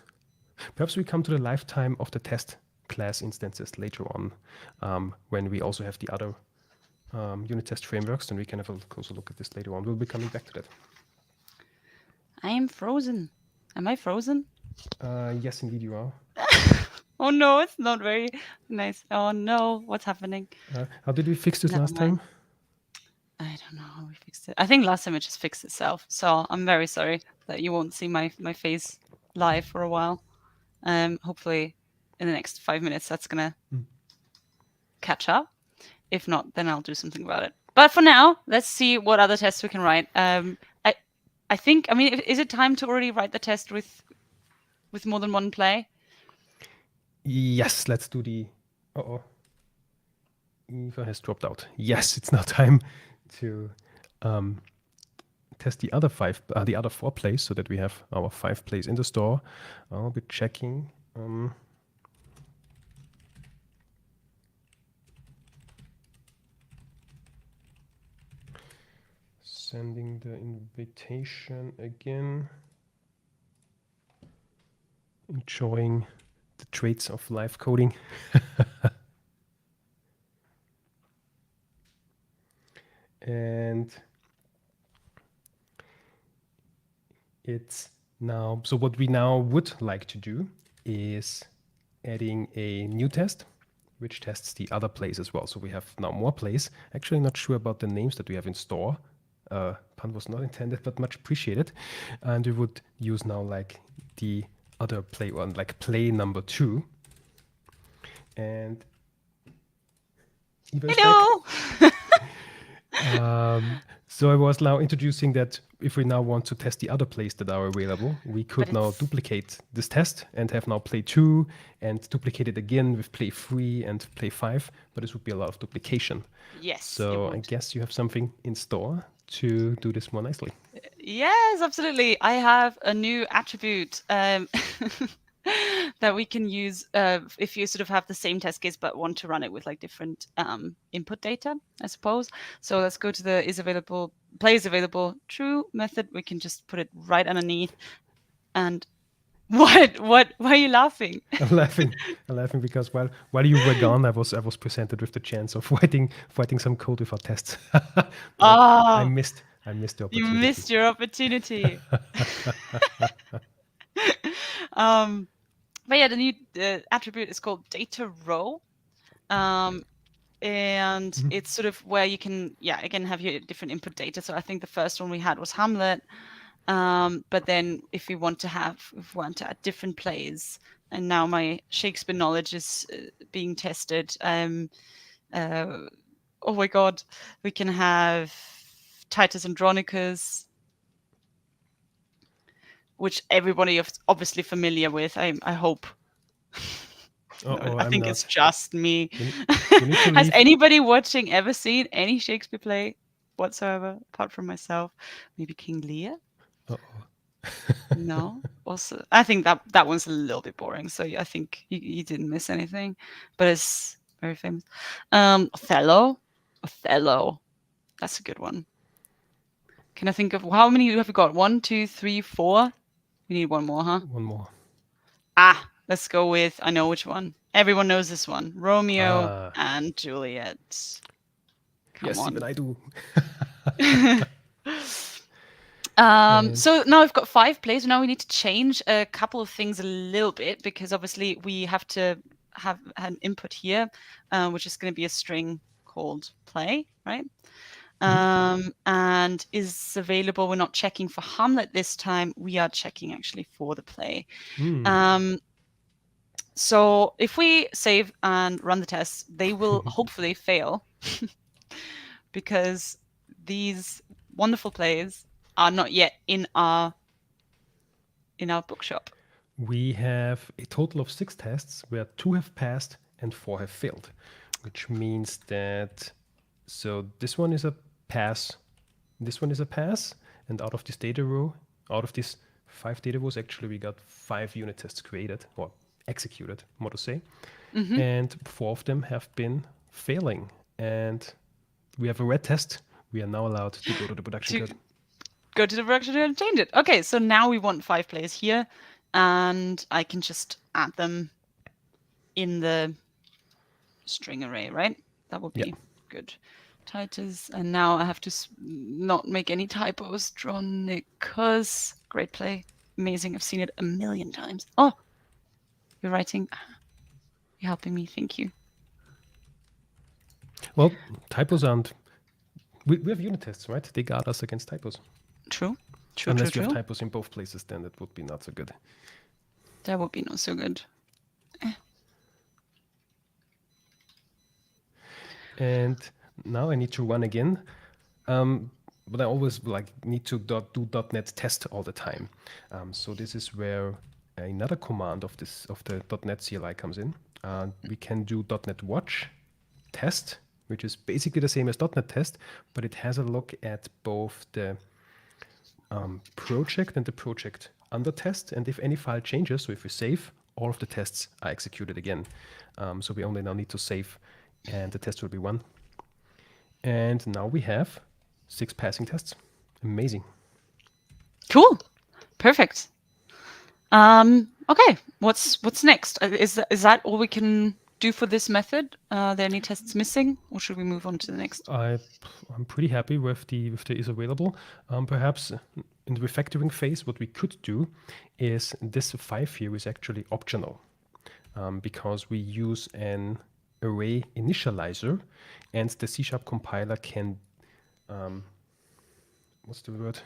Perhaps we come to the lifetime of the test class instances later on, when we also have the other unit test frameworks, then we can have a closer look at this later on. We'll be coming back to that. I am frozen. Am I frozen? Yes, indeed you are. Oh no, it's not very nice. Oh no, what's happening? How did we fix this last time? I don't know how we fixed it. I think last time it just fixed itself. So I'm very sorry that you won't see my face live for a while. Hopefully in the next 5 minutes that's gonna catch up. If not, then I'll do something about it. But for now, let's see what other tests we can write. I think, I mean, is it time to already write the test with more than one play? Yes, let's do the. Uh-oh. Eva has dropped out. Yes, it's now time to test the other the other 4 plays, so that we have our 5 plays in the store. I'll be checking. Sending the invitation again. Enjoying the traits of live coding. And it's now, so what we now would like to do is adding a new test, which tests the other plays as well. So we have now more plays. Actually, not sure about the names that we have in store. Pun was not intended, but much appreciated. And we would use now like the other play one, like play number 2. And Eva is Hello! back. So I was now introducing that if we now want to test the other plays that are available, we could now duplicate this test and have now play 2 and duplicate it again with play 3 and play 5, but this would be a lot of duplication. Yes. So I guess you have something in store to do this more nicely. Yes, absolutely. I have a new attribute that we can use if you sort of have the same test case but want to run it with like different input data, I suppose. So let's go to the play is available true method. We can just put it right underneath. And why are you laughing? I'm laughing because while you were gone, I was presented with the chance of writing some code with our tests. I missed the opportunity. You missed your opportunity. But yeah, the new attribute is called data row. And it's sort of where you can, again, have your different input data. So I think the first one we had was Hamlet. But then if we want to add different plays, and now my Shakespeare knowledge is being tested. Oh my God, we can have Titus Andronicus, which everybody is obviously familiar with. I hope. I think it's just me. Has anybody watching ever seen any Shakespeare play whatsoever, apart from myself? Maybe King Lear? No? Also, I think that one's a little bit boring, so I think you didn't miss anything. But it's very famous. Othello. That's a good one. Can I think of how many have we got? 1, 2, 3, 4. We need one more, huh? One more. Let's go with, I know which one. Everyone knows this one. Romeo and Juliet. Come on. Even I do. So now we've got 5 plays. Now we need to change a couple of things a little bit, because obviously we have to have an input here, which is going to be a string called play, right? And is available. We're not checking for Hamlet this time. We are checking actually for the play. So if we save and run the tests, they will hopefully fail because these wonderful plays are not yet in our bookshop. We have a total of 6 tests where 2 have passed and 4 have failed, which means that, so this one is a pass, this one is a pass, and out of this data row, out of these 5 data rows, actually we got 5 unit tests created, or executed, more to say, and 4 of them have been failing. And we have a red test. We are now allowed to go to the production code. Go to the production code and change it. Okay, so now we want 5 players here, and I can just add them in the string array, right? That would be good. Titus, and now I have to not make any typos. Dronicus, great play, amazing. I've seen it a million times. Oh, you're writing. You're helping me. Thank you. Well, typos aren't We have unit tests, right? They guard us against typos. True. True, Unless true, you have true. typos in both places, then that would be not so good. That would be not so good. And now I need to run again. But I always need to do .NET test all the time. So this is where another command of the .NET CLI comes in. We can do .NET watch test, which is basically the same as .NET test, but it has a look at both the project and the project under test. And if any file changes, so if we save, all of the tests are executed again. So we only now need to save, and the test will be run. And now we have 6 passing tests. Amazing. Cool. Perfect. Okay. What's next? Is that all we can do for this method? Are there any tests missing, or should we move on to the next? I'm pretty happy with the is available. Perhaps in the refactoring phase, what we could do is this 5 here is actually optional, because we use an array initializer, and the C# compiler can what's the word?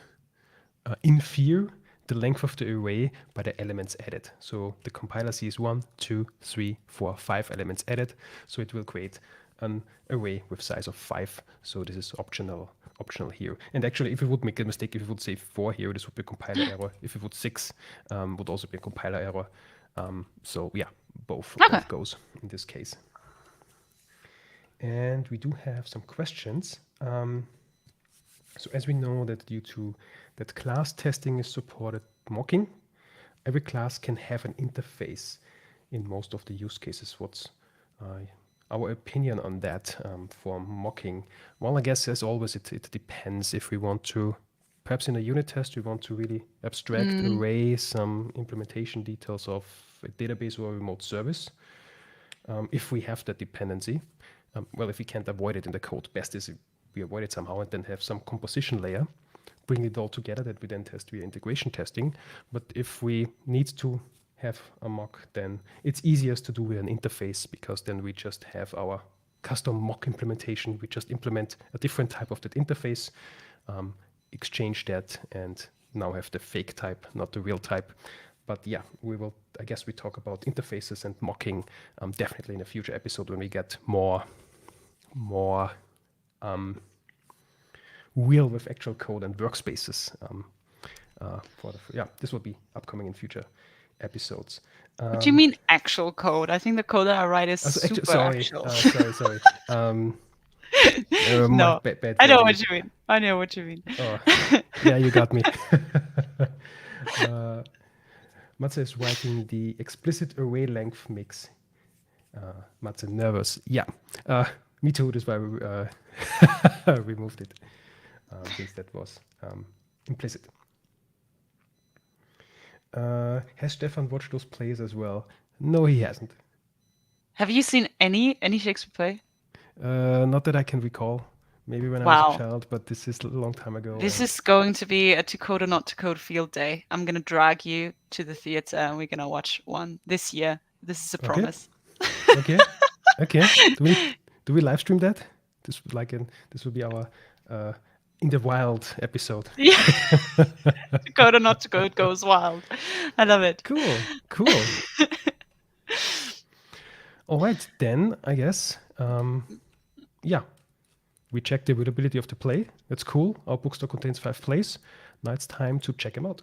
Infer the length of the array by the elements added. So the compiler sees 1, 2, 3, 4, 5 elements added. So it will create an array with size of 5. So this is optional here. And actually, if we would make a mistake, if we would say 4 here, this would be a compiler error. If we would 6, would also be a compiler error. So yeah, both goes in this case. And we do have some questions. So as we know that due to that class testing is supported mocking, every class can have an interface in most of the use cases. What's our opinion on that for mocking? Well, I guess as always, it depends. If we want to, perhaps in a unit test, we want to really abstract, array some implementation details of a database or a remote service. If we have that dependency, well, if we can't avoid it in the code, best is if we avoid it somehow and then have some composition layer, bring it all together that we then test via integration testing. But if we need to have a mock, then it's easiest to do with an interface, because then we just have our custom mock implementation. We just implement a different type of that interface, exchange that, and now have the fake type, not the real type. But yeah, I guess we talk about interfaces and mocking definitely in a future episode when we get more real with actual code and workspaces. This will be upcoming in future episodes. What do you mean actual code? I think the code that I write is super actual. Sorry. No, bad I know wording. what you mean. I know what you mean. Oh, yeah, you got me. Matze is writing the explicit array length makes Matze nervous. Yeah, me too. That's why we removed it, since that was implicit. Has Stefan watched those plays as well? No, he hasn't. Have you seen any Shakespeare play? Not that I can recall. Maybe when I was a child, but this is a long time ago. This is going to be a to code or not to code field day. I'm going to drag you to the theater and we're going to watch one this year. This is a promise. Okay. Do we live stream that? This will be our in the wild episode. Yeah. To code or not to code goes wild. I love it. Cool. All right, then I guess we checked the availability of the play. That's cool. Our bookstore contains 5 plays. Now it's time to check them out.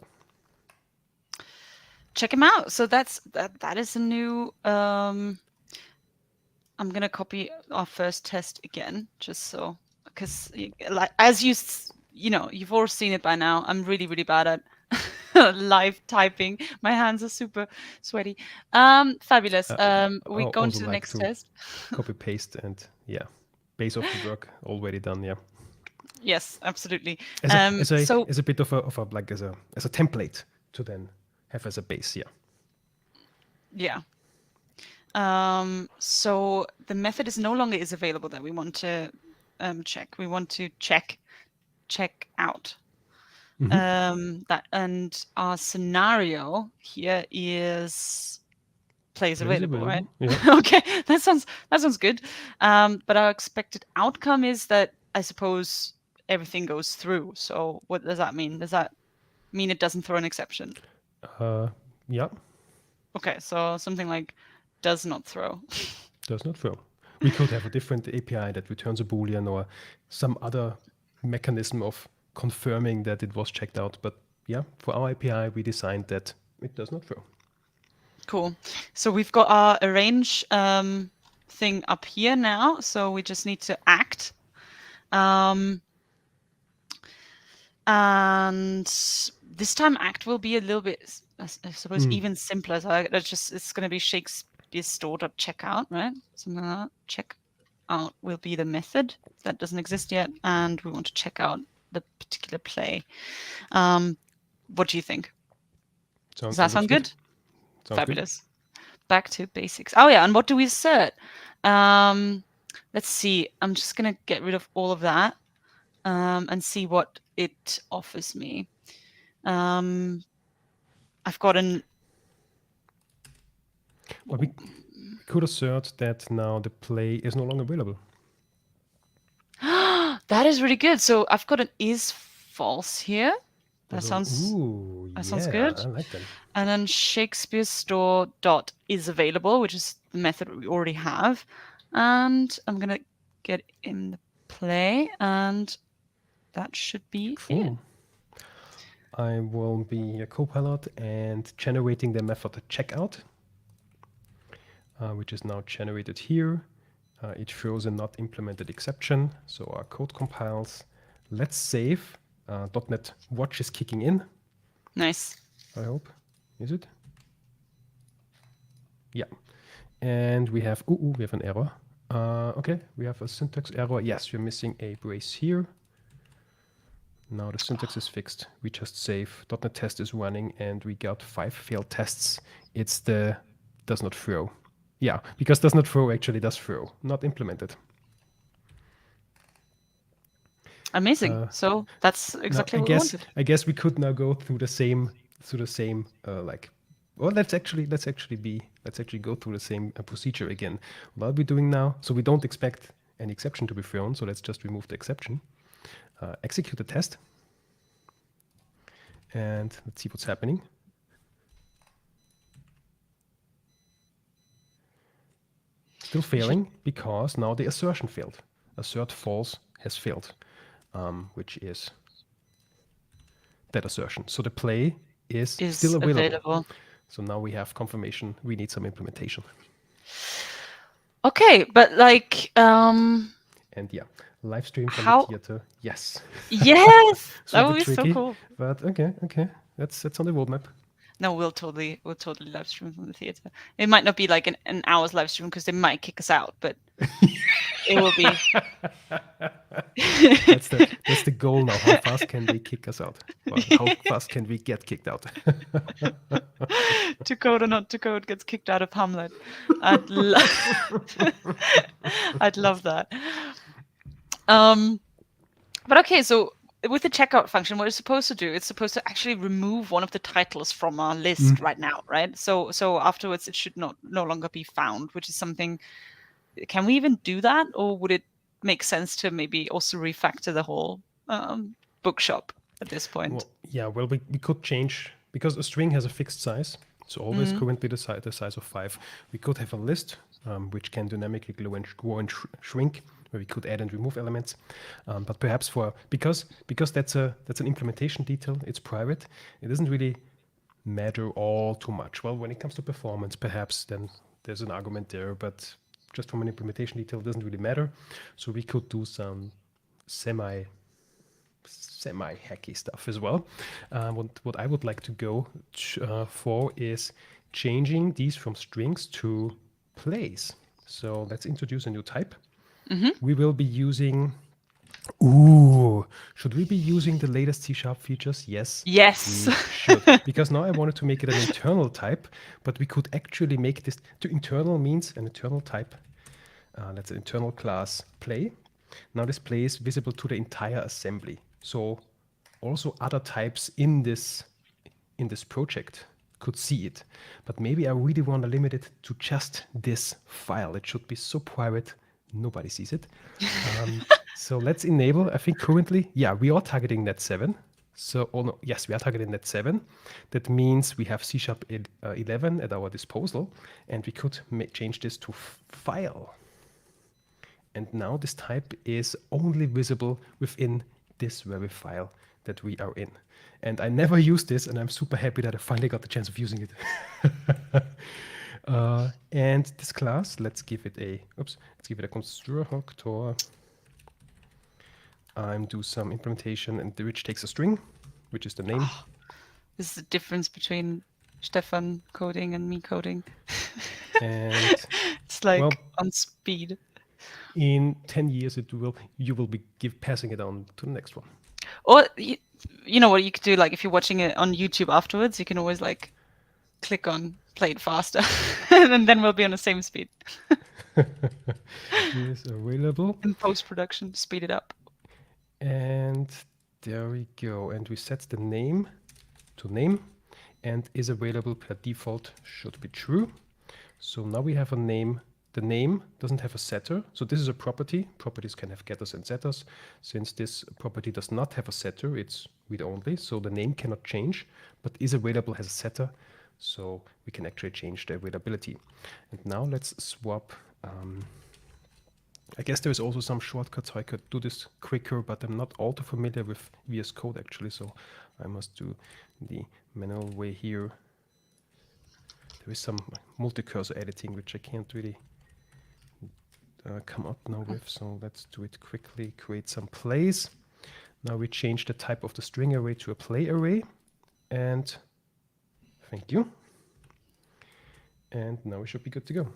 Check them out. So that is a new. I'm gonna copy our first test again, just so, because as you've all seen it by now. I'm really bad at live typing. My hands are super sweaty. Fabulous. We go into the next test. Copy paste and base of the work already done. Yeah. Yes, absolutely. As a bit of a as a template to then have as a base. Yeah. So the method is no longer available that we want to check. We want to check out. That, and our scenario here is plays available, right? Yeah. Okay, that sounds good. But our expected outcome is that, I suppose, everything goes through. So what does that mean? Does that mean it doesn't throw an exception? Yeah, Okay, so something like does not throw. does not throw. We could have a different API that returns a Boolean or some other mechanism of confirming that it was checked out. But yeah, for our API, we designed that it does not throw. Cool. So we've got our arrange thing up here now. So we just need to act. And this time act will be a little bit, I suppose, even simpler. So it's going to be Shakespeare store.checkout, right? Something like that. Check out will be the method that doesn't exist yet, and we want to check out the particular play. What do you think? Does that sound good? Sounds Fabulous. Good. Back to basics. Oh yeah, and what do we assert? Let's see. I'm just gonna get rid of all of that and see what it offers me. I've got an. Well, we could assert that now the play is no longer available. That is really good. So I've got an is false here. That sounds good. I like that. And then Shakespeare store dot is available, which is the method we already have. And I'm gonna get in the play, and that should be it. I will be a copilot and generating the method checkout, which is now generated here. It throws a not implemented exception, so our code compiles. Let's save. .NET Watch is kicking in. Nice. I hope. Is it? Yeah. And we have, we have an error. Okay, we have a syntax error. Yes, we're missing a brace here. Now the syntax is fixed. We just save. .NET test is running, and we got 5 failed tests. It's the does not throw. Yeah, because does not throw actually does throw. Not implemented. Amazing. So that's exactly what we wanted. I guess we could now go through the same like. Well, let's actually go through the same procedure again. What are we doing now? So we don't expect an exception to be thrown. So let's just remove the exception. Execute the test, and let's see what's happening. Still failing because now the assertion failed. Assert false has failed, which is that assertion. So the play is still available. So now we have confirmation. We need some implementation. Okay, but like. And yeah, live stream from the theater. Yes. Yes, that would be tricky, so cool. But okay, that's on the roadmap. No, we'll totally live stream from the theater. It might not be like an hour's live stream because they might kick us out, but it will be. That's the goal now. How fast can they kick us out? Or how fast can we get kicked out? To code or not to code gets kicked out of Hamlet. I'd love that. But okay, so with the checkout function, what it's supposed to do, it's supposed to actually remove one of the titles from our list right now, right? So afterwards, it should no longer be found, which is something. Can we even do that, or would it make sense to maybe also refactor the whole bookshop at this point? Well, we could change, because a string has a fixed size. It's always currently the size of 5. We could have a list which can dynamically grow and shrink, where we could add and remove elements. But perhaps because that's an implementation detail, it's private. It doesn't really matter all too much. Well, when it comes to performance, perhaps then there's an argument there, but just from an implementation detail, it doesn't really matter. So we could do some semi-hacky stuff as well. What I would like to go for is changing these from strings to plays. So let's introduce a new type. We will be using. Should we be using the latest C# features? Yes. Yes. We should. Because now I wanted to make it an internal type, but we could actually make this. To internal means an internal type. That's an internal class play. Now this play is visible to the entire assembly. So also other types in this project could see it. But maybe I really want to limit it to just this file. It should be so private, nobody sees it. So let's enable, I think currently, yeah, we are targeting net 7. So, oh no, yes, we are targeting net 7. That means we have C# 11 at our disposal, and we could change this to file. And now this type is only visible within this very file that we are in. And I never used this, and I'm super happy that I finally got the chance of using it. And this class, let's give it a constructor. Do some implementation, and which takes a string, which is the name. This is the difference between Stefan coding and me coding. And it's like well, on speed. In 10 years, you will be passing it on to the next one. Or you know what you could do, like if you're watching it on YouTube afterwards, you can always like click on play it faster, and then we'll be on the same speed. Is available in post-production, speed it up. And there we go. And we set the name to name, and is available per default should be true. So now we have a name. The name doesn't have a setter. So this is a property. Properties can have getters and setters. Since this property does not have a setter, it's read-only. So the name cannot change, but is available as a setter. So we can actually change the availability. And now let's swap. I guess there is also some shortcuts how I could do this quicker, but I'm not all too familiar with VS Code actually. So I must do the manual way here. There is some multi-cursor editing, which I can't really come up now with. So let's do it quickly, create some plays. Now we change the type of the string array to a play array. And thank you. And now we should be good to go.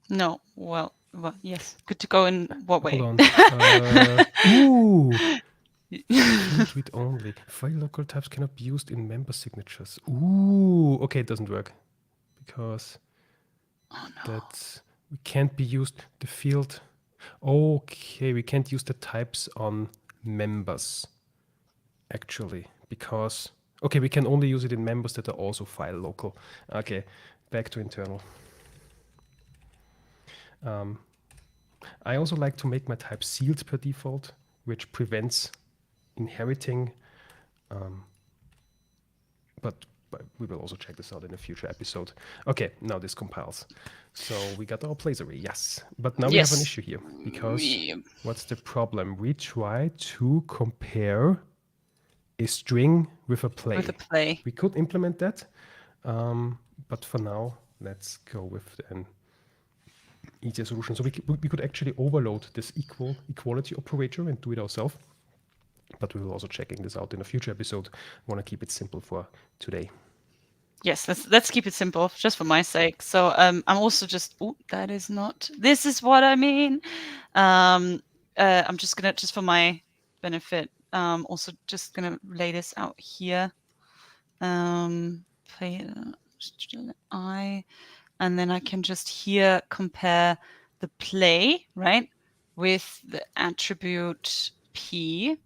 No, well, yes. Good to go in what way? Hold on. Ooh. Read only. File local types cannot be used in member signatures. Ooh. Okay, it doesn't work. Because that we can't be used the field. Okay, we can't use the types on members actually, because okay, we can only use it in members that are also file local. Okay, back to internal. I also like to make my type sealed per default, which prevents inheriting, but we will also check this out in a future episode. Okay, now this compiles. So we got our place array, yes. But now we have an issue here, because what's the problem? We try to compare a string with a play. With a play. We could implement that, but for now, let's go with an easier solution. So we could actually overload this equality operator and do it ourselves. But we will also checking this out in a future episode. I want to keep it simple for today. Yes, let's keep it simple, just for my sake. So I'm also just, that is not, this is what I mean. I'm just gonna, just for my benefit, also just gonna lay this out here. Play I, and then I can just here compare the play, right, with the attribute p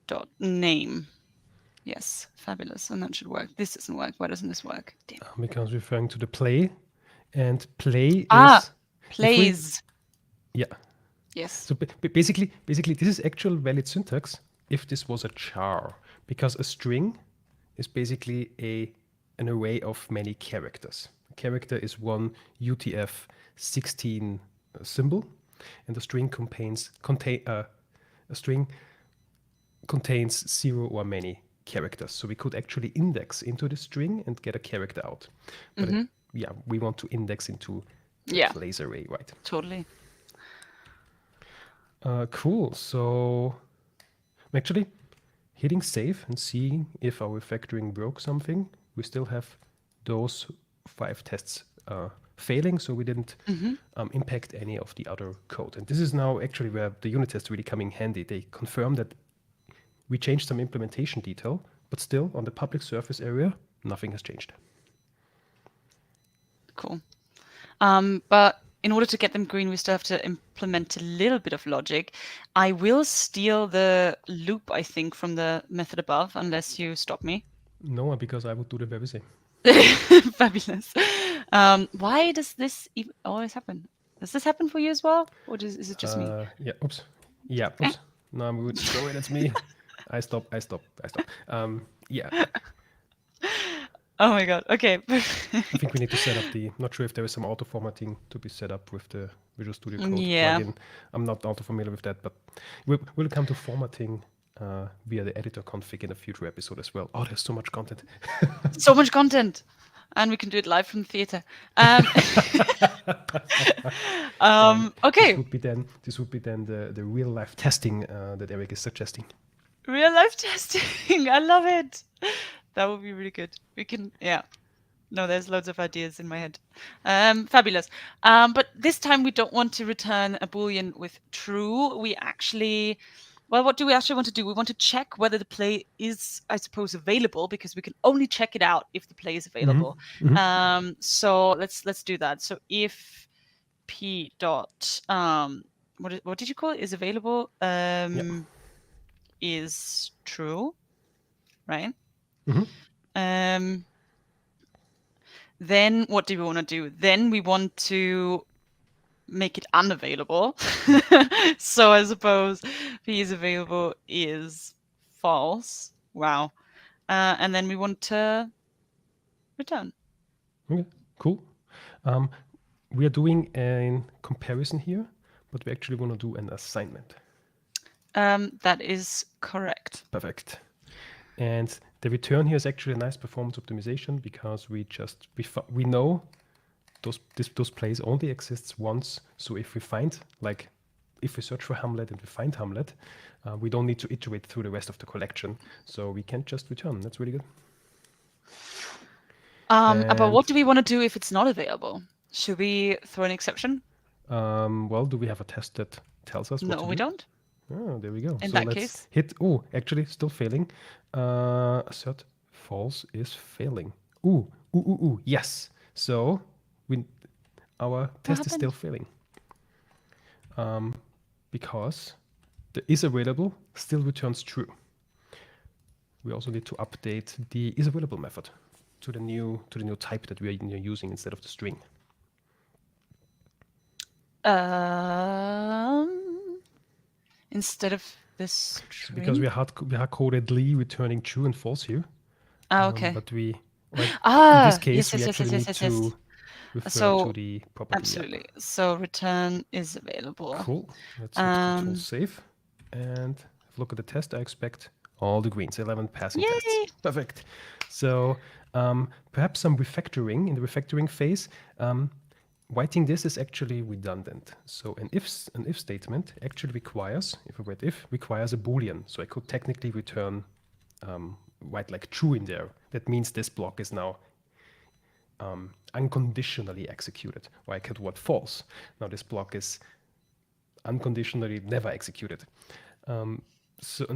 dot name. Yes, fabulous, and that should work. This doesn't work. Why doesn't this work? Damn. Because referring to the play, and play is plays. Yeah. Yes. So basically, this is actual valid syntax if this was a char, because a string is basically an array of many characters. A character is one UTF-16 symbol, and the string contains 0 or many characters. So we could actually index into the string and get a character out. But we want to index into the plays array, right? Totally. Cool. So I'm actually hitting save and seeing if our refactoring broke something. We still have those 5 tests failing, so we didn't impact any of the other code. And this is now actually where the unit tests really come in handy. They confirm that we changed some implementation detail, but still on the public surface area, nothing has changed. Cool. But in order to get them green, we still have to implement a little bit of logic. I will steal the loop, I think, from the method above, unless you stop me. No, because I would do the very same. Fabulous. Why does this always happen? Does this happen for you as well, or is it just me? Yeah. Oops. Yeah. Oops. No, I'm good. Sorry, that's me. I stop. Yeah. Oh my god. Okay. I think we need to set up the. Not sure if there is some auto formatting to be set up with the Visual Studio Code Yeah. plugin. I'm not auto familiar with that, but we'll come to formatting via the editor config in a future episode as well. Oh, there's so much content. So much content, and we can do it live from the theater. Okay. This would be then the real life testing that Eric is suggesting. Real life testing. I love it. That would be really good. We can, yeah. No, there's loads of ideas in my head. Fabulous. But this time we don't want to return a Boolean with true. We actually, well, what do we actually want to do? We want to check whether the play is, I suppose, available, because we can only check it out if the play is available. So let's do that. So if p dot what did you call it? Is available is true, right? Then what do we want to do? Then we want to make it unavailable. So I suppose p is available is false. Wow. And then we want to return. Okay, cool. We are doing a comparison here, but we actually want to do an assignment. That is correct. Perfect. And the return here is actually a nice performance optimization, because we know those plays only exists once. So if we find, like, if we search for Hamlet and we find Hamlet, we don't need to iterate through the rest of the collection. So we can just return. That's really good. But what do we want to do if it's not available? Should we throw an exception? Well, do we have a test that tells us what to do? No, we don't. Oh, there we go. In so that let's case. hit. Oh, actually, still failing. Assert false is failing. Ooh. Yes. So our test is still failing. Because the is available still returns true. We also need to update the is available method to the new type that we are using instead of the string. Instead of this string? Because we hard codedly returning true and false here. Okay. But in this case, we actually need yes. to refer to the property. Absolutely. So return is available. Cool. Let's control save and look at the test. I expect all the greens, 11 passing tests. Perfect. So perhaps some refactoring in the refactoring phase. Writing this is actually redundant. So an if statement actually requires, if I write if, requires a Boolean. So I could technically return, write like true in there. That means this block is now unconditionally executed. Or I could write false. Now this block is unconditionally never executed. And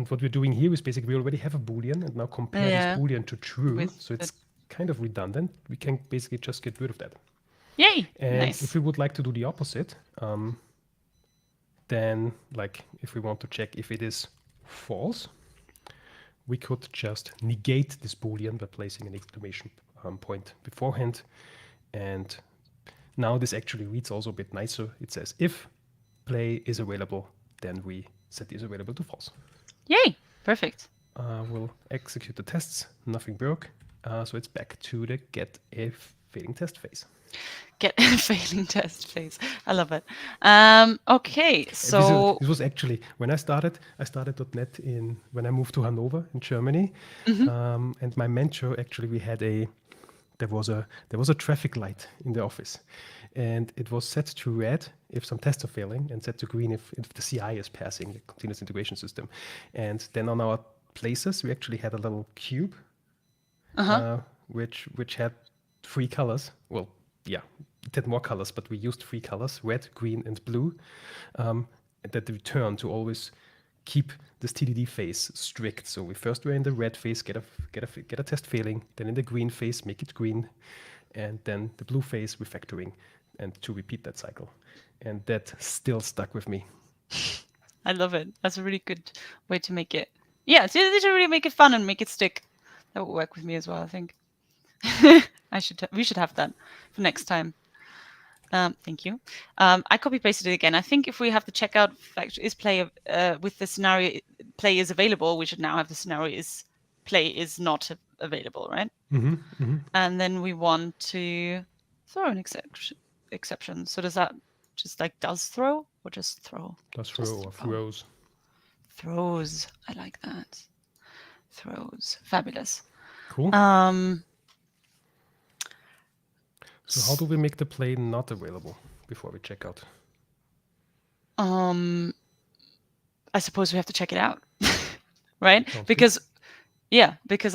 what we're doing here is basically we already have a Boolean and now compare this Boolean to true. So it's kind of redundant. We can basically just get rid of that. Yay! And nice. if we would like to do the opposite, then like if we want to check if it is false, we could just negate this Boolean by placing an exclamation point beforehand. And now this actually reads also a bit nicer. It says if play is available, then we set is available to false. Yay! Perfect. We'll execute the tests. Nothing broke. So it's back to the get a failing test phase. Get a failing test phase. I love it. Okay, so this was actually when I started .NET when I moved to Hanover in Germany, and my mentor actually there was a traffic light in the office, and it was set to red if some tests are failing and set to green if the CI is passing, the continuous integration system. And then on our places we actually had a little cube, which had 3 colors. Well, yeah, it had more colors, but we used 3 colors: red, green, and blue. That return to always keep this TDD phase strict. So we first were in the red phase, get a test failing, then in the green phase, make it green, and then the blue phase refactoring, and to repeat that cycle. And that still stuck with me. I love it. That's a really good way to make it. Yeah, to really make it fun and make it stick. That would work with me as well, I think. We should have that for next time. Thank you. I copy pasted it again. I think if we have the checkout factor is play with the scenario play is available, we should now have the scenario is play is not available, right? And then we want to throw an exception. So does that just like does throw or just throw? Does throw or throws. Throws. I like that. Throws. Fabulous. Cool. So how do we make the play not available before we check out? I suppose we have to check it out, right? Sounds because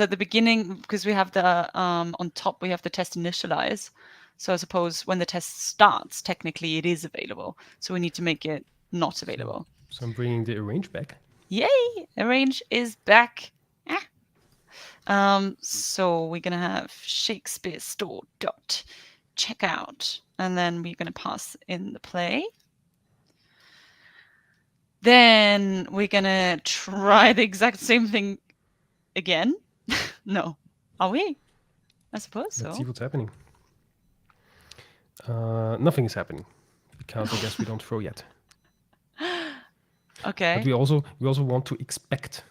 at the beginning, because we have the on top we have the test initialize. So I suppose when the test starts, technically it is available. So we need to make it not available. So I'm bringing the arrange back. Yay! Arrange is back. So we're gonna have Shakespeare store dot checkout, and then we're gonna pass in the play. Then we're gonna try the exact same thing again. No, are we? I suppose so. Let's see what's happening. Nothing is happening because I guess we don't throw yet. Okay. But we also want to expect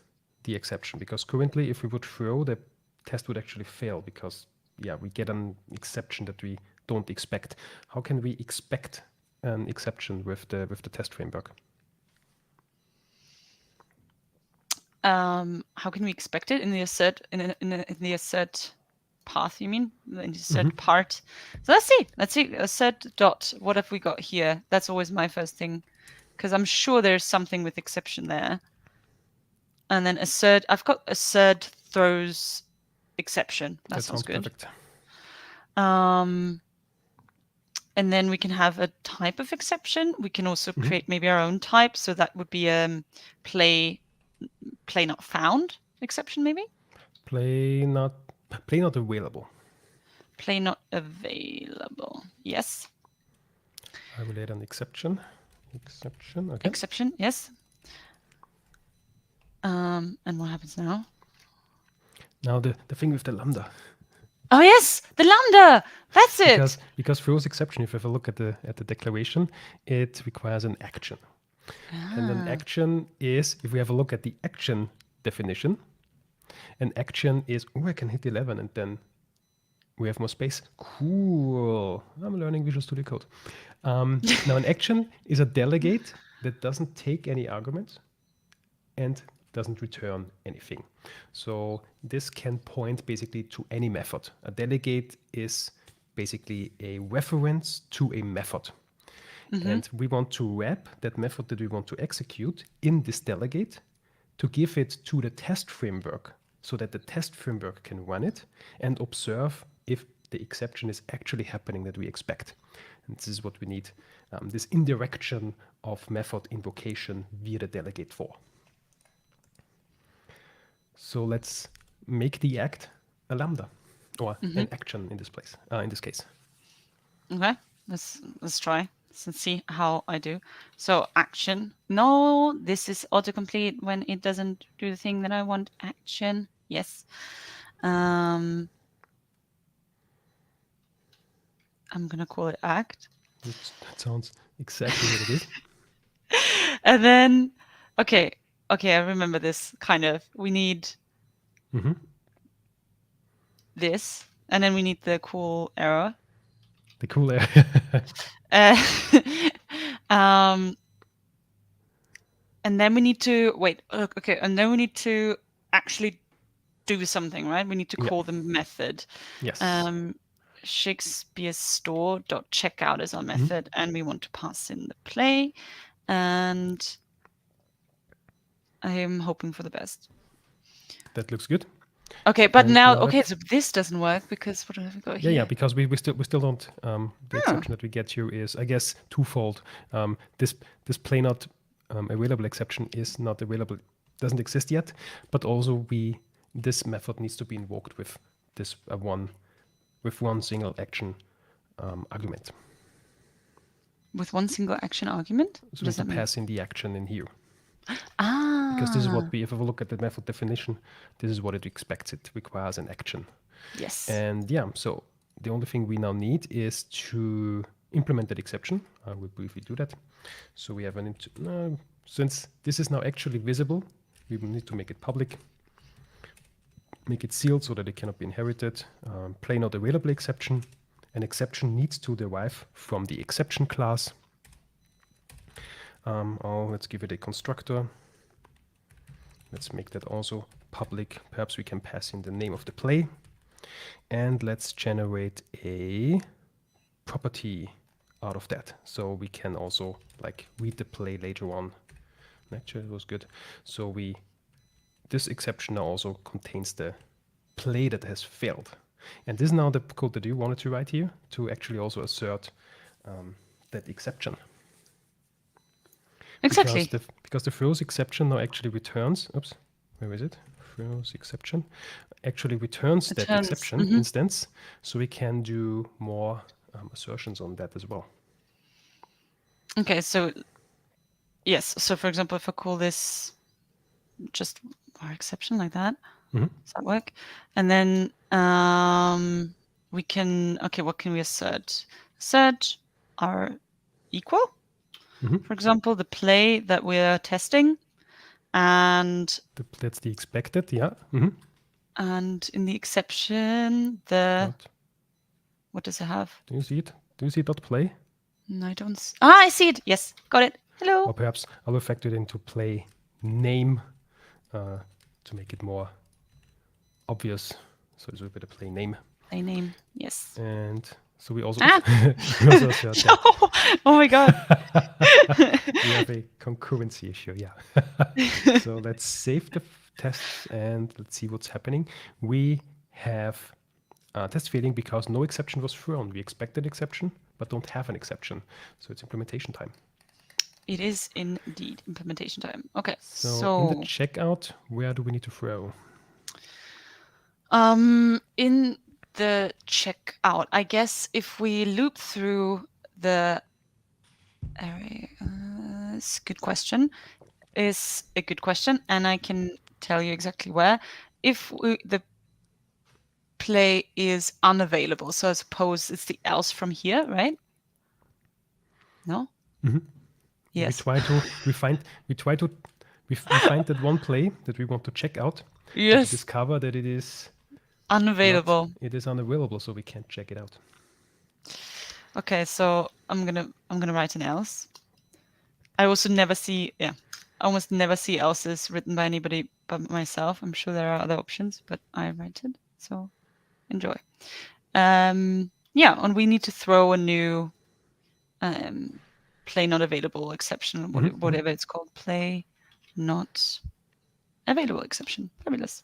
the exception, because currently if we would throw, the test would actually fail because we get an exception that we don't expect. How can we expect an exception with the test framework? How can we expect it in the assert in the assert path? You mean in the assert part? So let's see. Assert dot. What have we got here? That's always my first thing, because I'm sure there's something with exception there. And then assert. I've got assert throws exception. That sounds good. Perfect. And then we can have a type of exception. We can also create maybe our own type. So that would be play not found exception, maybe. Play not available. Play not available. Yes. I will add an exception. Okay. Exception. Yes. And what happens now? Now the thing with the lambda. Oh yes, the lambda. That's it. Because throws exception, if you have a look at the declaration, it requires an action. And an action is, if we have a look at the action definition, an action is, I can hit 11 and then we have more space. Cool. I'm learning Visual Studio Code. Now an action is a delegate that doesn't take any arguments and doesn't return anything. So this can point basically to any method. A delegate is basically a reference to a method. And we want to wrap that method that we want to execute in this delegate to give it to the test framework so that the test framework can run it and observe if the exception is actually happening that we expect. And this is what we need, this indirection of method invocation via the delegate for. So let's make the act a lambda, or an action in this case. Okay, let's try. Let's see how I do. So action. No, this is autocomplete when it doesn't do the thing that I want. Action. Yes. I'm gonna call it act. That sounds exactly what it is. And then, okay, I remember this kind of. We need this, and then we need the cool error. The cool error. And then we need to wait. Okay, and then we need to actually do something, right? We need to call the method. Yes. Shakespeare store dot checkout is our method, and we want to pass in the play, and I am hoping for the best. That looks good. Okay, but now so this doesn't work because what have we got here? Yeah, because we still don't. The exception that we get here is, I guess, twofold. This play not available exception is not available, doesn't exist yet, but also this method needs to be invoked with this one single action argument. With one single action argument? So we can pass in the action in here. Because this is what Ah, if we look at the method definition, this is what it expects. It requires an action. yes. And yeah, so the only thing we now need is to implement that exception. I will briefly do that. So we have since this is now actually visible, we will need to make it public, make it sealed so that it cannot be inherited. Play not available exception. An exception needs to derive from the exception class. Let's give it a constructor. Let's make that also public. Perhaps we can pass in the name of the play. And let's generate a property out of that. So we can also like read the play later on. Actually, it was good. So this exception now also contains the play that has failed. And this is now the code that you wanted to write here to actually also assert that exception. Exactly. Because the throws exception now actually returns, oops, where is it? Throws exception actually returns that exception instance. So we can do more assertions on that as well. Okay, so yes. So for example, if I call this just our exception like that, does that work? And then we can, okay, what can we assert? Assert our equal. For example, the play that we're testing, and that's the expected, yeah. And in the exception, what does it have? Do you see it? Do you see .play? No, I don't. I see it. Yes, got it. Hello. Or perhaps I will factor it into play name to make it more obvious. So it's a bit of play name. Play name, yes. And so we also, we also assert that. No! Oh my god. We have a concurrency issue, yeah. So let's save the test and let's see what's happening. We have test failing because no exception was thrown. We expected exception, but don't have an exception. So it's implementation time. It is indeed implementation time. Okay, so in the checkout, where do we need to throw? In the checkout, I guess if we loop through the array, it's a good question. Is a good question, and I can tell you exactly where. If the play is unavailable, so I suppose it's the else from here, right? No. Yes. We find that one play that we want to check out. Yes. To discover that it is unavailable. It is unavailable, so we can't check it out. Okay, so I'm gonna write an else. I also almost never see else's written by anybody but myself. I'm sure there are other options, but I write it, so enjoy. Yeah, and we need to throw a new play not available exception, whatever it's called. Play not available exception. Fabulous.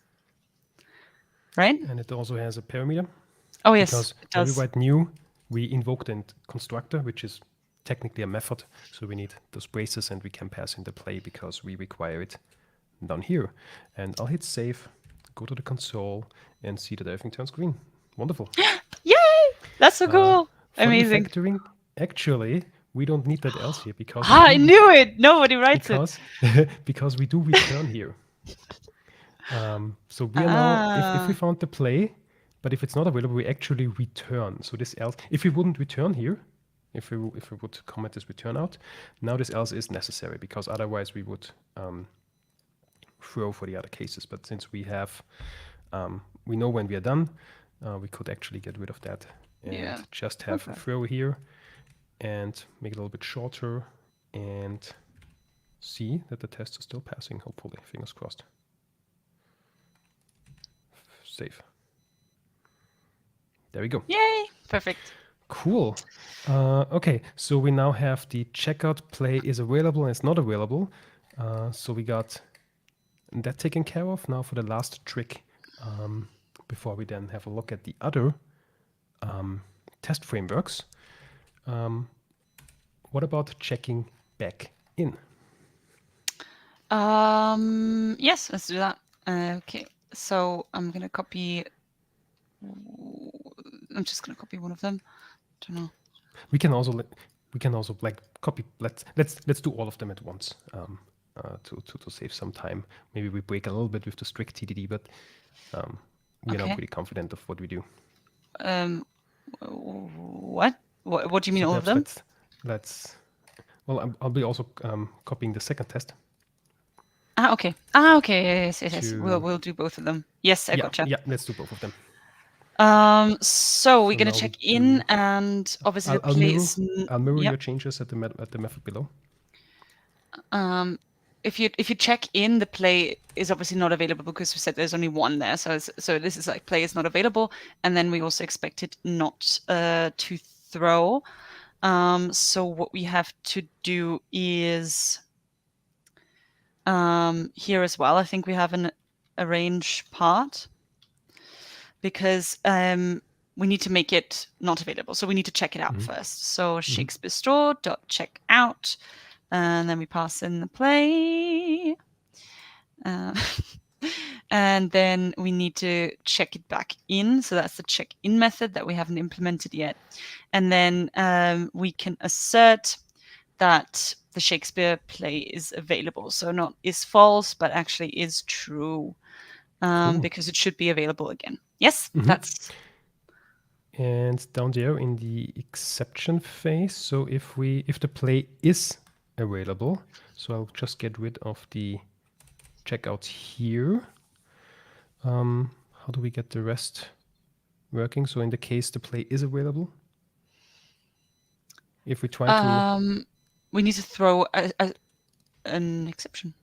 Right? And it also has a parameter. Oh yes, because it does. when we write new, we invoke the constructor, which is technically a method. So we need those braces and we can pass in the play because we require it down here. And I'll hit save, go to the console and see that everything turns green. Wonderful. Yay! That's so cool. Amazing. Refactoring, actually, we don't need that else here because I knew it. Nobody writes it. Because we do return here. So we are now, if we found the play, but if it's not available, we actually return. So this else, if we wouldn't return here, if we would comment this return out, now this else is necessary because otherwise we would throw for the other cases. But since we have, we know when we are done, we could actually get rid of that and just have a throw here and make it a little bit shorter and see that the test is still passing, hopefully, fingers crossed. Save. There we go. Yay! Perfect. Cool. Okay, so we now have the checkout play is available and it's not available. So we got that taken care of. Now for the last trick, before we then have a look at the other test frameworks. What about checking back in? Yes, let's do that. Okay, so I'm gonna copy. I'm just gonna copy one of them. Don't know. We can also like copy. Let's do all of them at once. to save some time. Maybe we break a little bit with the strict TDD, but we are now Okay. pretty confident of what we do. What? What do you mean, So all of perhaps them? let's well, I'll be also copying the second test Okay. Okay. Yes, yes, yes. to We'll do both of them. Yes, I gotcha. let's do both of them. So we're So gonna now we check in, do. and obviously the I'll play mirror is your yep. changes at the method below. If you check in, the play is obviously not available because we said there's only one there. So this is like play is not available, and then we also expect it not to throw. So what we have to do is here as well. I think we have an arrange part because we need to make it not available. So we need to check it out first. So Shakespeare store dot check out, and then we pass in the play. And then we need to check it back in. So that's the check in method that we haven't implemented yet. And then we can assert that the Shakespeare play is available. So not is false, but actually is true, Cool. because it should be available again. Yes, that's. And down there in the exception phase, so if the play is available, so I'll just get rid of the checkouts here. How do we get the rest working? So in the case the play is available, if we try to... We need to throw an exception.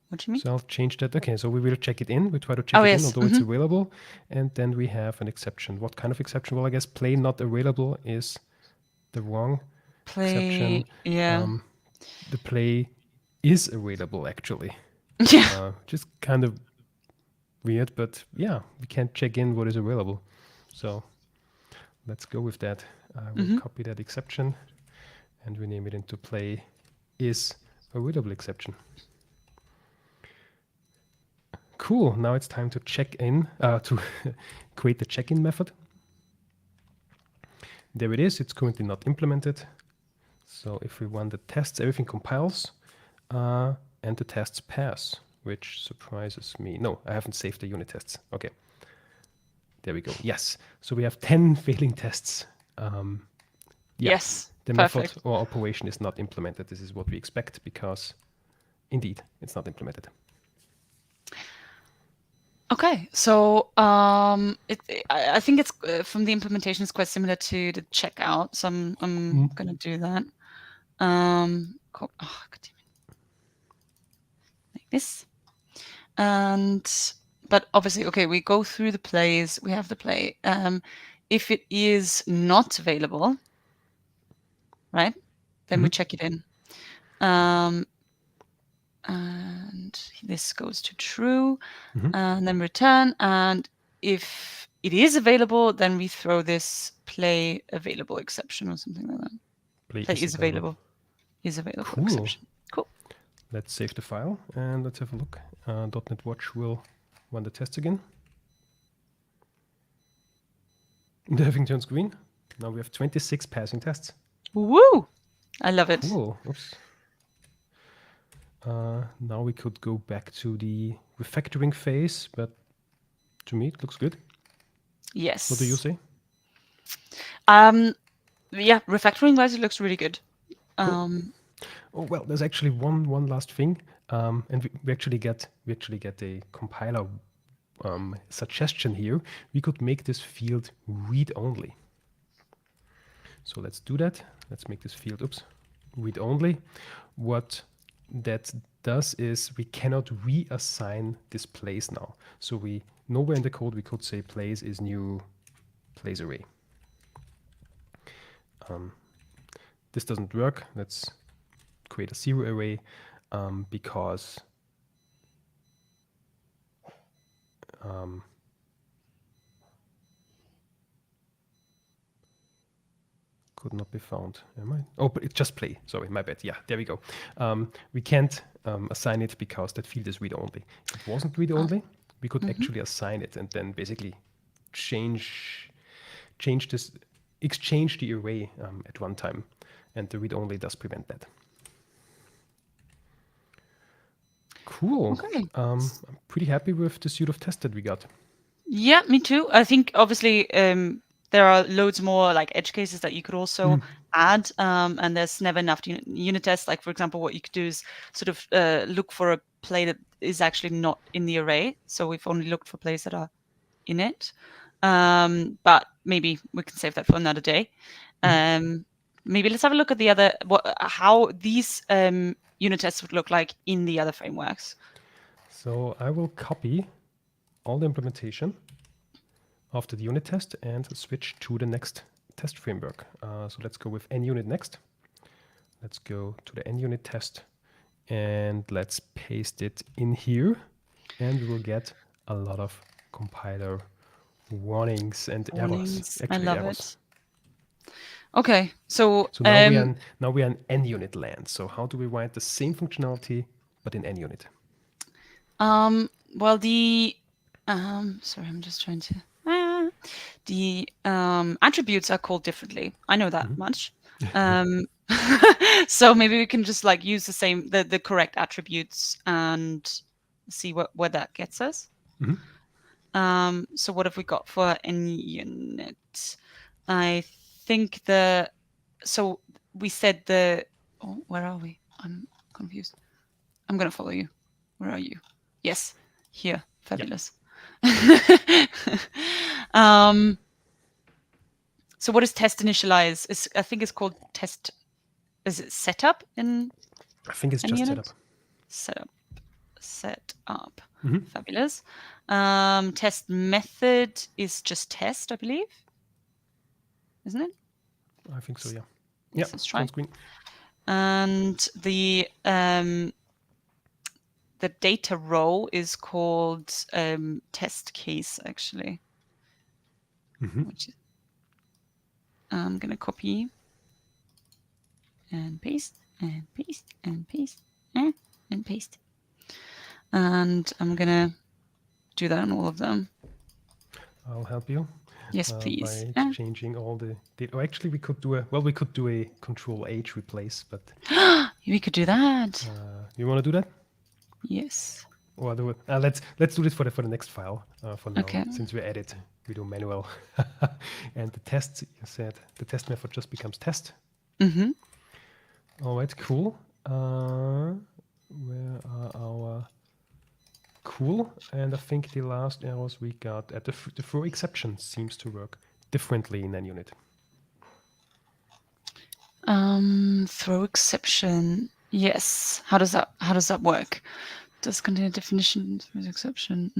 What do you mean? So I'll change that. Okay, so we will check it in. We try to check it in, although it's available. And then we have an exception. What kind of exception? Well, I guess play not available is the wrong exception. Yeah. The play is available, actually. Yeah. Just kind of weird, but yeah, we can't check in what is available. So let's go with that. We'll copy that exception and rename it into play is available exception. Cool. Now it's time to check in, to create the check-in method. There it is. It's currently not implemented. So if we run the tests, everything compiles and the tests pass, which surprises me. No, I haven't saved the unit tests. Okay. There we go. Yes. So we have 10 failing tests. Yes. The Perfect. method or operation is not implemented. This is what we expect because indeed it's not implemented. Okay, so I think it's from the implementation is quite similar to the checkout. So I'm gonna do that. Cool. Oh, God damn it. Like this, but obviously, okay, we go through the plays. We have the play. If it is not available, right, then we check it in. And this goes to true, and then return. And if it is available, then we throw this play available exception or something like that. Play is available. Is available Cool. exception. Cool. Let's save the file and let's have a look. .NET Watch will run the tests again. Everything turns green. Now we have 26 passing tests. Woo! I love it. Cool. Oops. Now we could go back to the refactoring phase, but to me it looks good. Yes. What do you say? Yeah, refactoring wise, it looks really good. Cool. Oh well, there's actually one last thing, and we actually get a compiler suggestion here. We could make this field read only. So let's do that. Let's make this field read only. What that does is we cannot reassign this place now. So we nowhere in the code we could say place is new place array. This doesn't work. Let's create a zero array because could not be found. Am I? Oh, but it's just play. Sorry, my bad. Yeah, there we go. We can't assign it because that field is read-only. If it wasn't read-only, we could actually assign it and then basically exchange the array at runtime, and the read-only does prevent that. Cool. Okay. I'm pretty happy with the suite of tests that we got. Yeah, me too. I think obviously there are loads more like edge cases that you could also add, and there's never enough unit tests. Like for example, what you could do is sort of look for a play that is actually not in the array. So we've only looked for plays that are in it. But maybe we can save that for another day. Maybe let's have a look at the other how these unit tests would look like in the other frameworks. So I will copy all the implementation after the unit test and switch to the next test framework. So let's go with NUnit next. Let's go to the NUnit test and let's paste it in here. And we will get a lot of compiler warnings and errors. Actually, I love errors. it. Okay, so now we are in NUnit land. So how do we write the same functionality but in NUnit? well, the sorry, I'm just trying to. The attributes are called differently. I know that much. So maybe we can just like use the same the correct attributes and see where that gets us. So what have we got for NUnit? I think so we said where are we? I'm confused. I'm gonna follow you. Where are you? Yes, here. Fabulous. So what is test initialize? I think it's called test. Is it setup in? I think it's just setup. Setup. Fabulous. Test method is just test, I believe. Isn't it? I think so. Yeah. Yes, let's try. On screen. And the data row is called test case, actually. Which I'm going to copy and paste and paste and paste and paste. And I'm going to do that on all of them. I'll help you. Yes, please. By changing all the data. Oh, actually, we could do a Control H replace, but we could do that. You want to do that? Yes. Or let's do this for the next file for now. Okay. Since we edit, we do manual. And the test, you said the test method just becomes test. All right, cool. Where are our cool? And I think the last errors we got at the throw exception seems to work differently in NUnit. Throw exception. Yes. How does that work? Does contain a definition throw exception.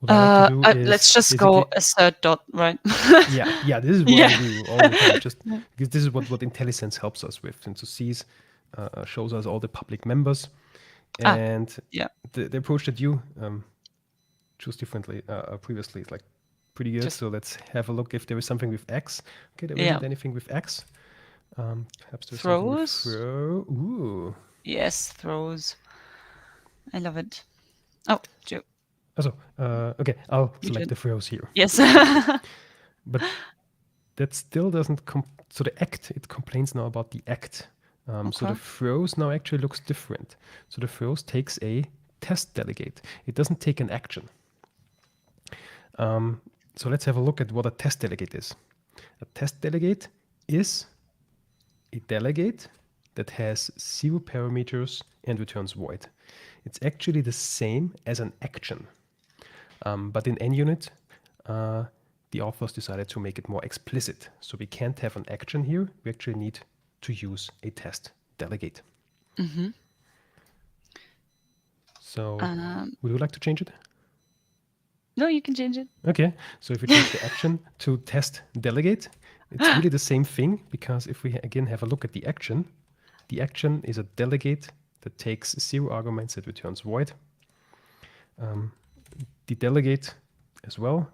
Let's just go assert dot, right? yeah. This is what I do all the time, just because this is what IntelliSense helps us with. And so sees shows us all the public members, and the approach that you chose differently previously is like pretty good. So let's have a look if there is something with X. Okay, there isn't anything with X. Perhaps there's throws. Something with throw. Ooh. Yes, throws. I love it. Oh, Joe. Also, okay, I'll select the throws here. Yes. But that still doesn't so the act, it complains now about the act. So the throws now actually looks different. So the throws takes a test delegate. It doesn't take an action. So let's have a look at what a test delegate is. A test delegate is a delegate that has 0 parameters and returns void. It's actually the same as an action. But in NUnit, the authors decided to make it more explicit. So we can't have an action here. We actually need to use a test delegate. So would you like to change it? No, you can change it. Okay. So if we change the action to test delegate, it's really the same thing, because if we again have a look at the action is a delegate that takes 0 arguments and returns void. The delegate as well,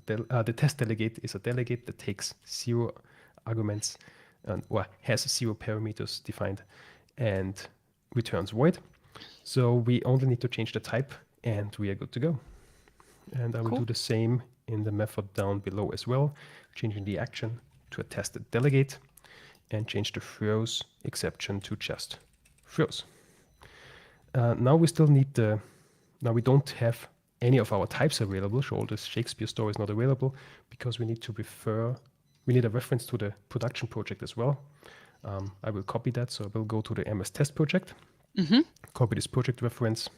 the test delegate is a delegate that takes 0 arguments or has 0 parameters defined and returns void. So we only need to change the type and we are good to go. And I will do the same in the method down below as well, changing the action to a tested delegate. and change the throws exception to just throws. Now we still need now we don't have any of our types available, so all this Shakespeare story is not available because we need a reference to the production project as well. I will copy that, so I will go to the MSTest project, copy this project reference,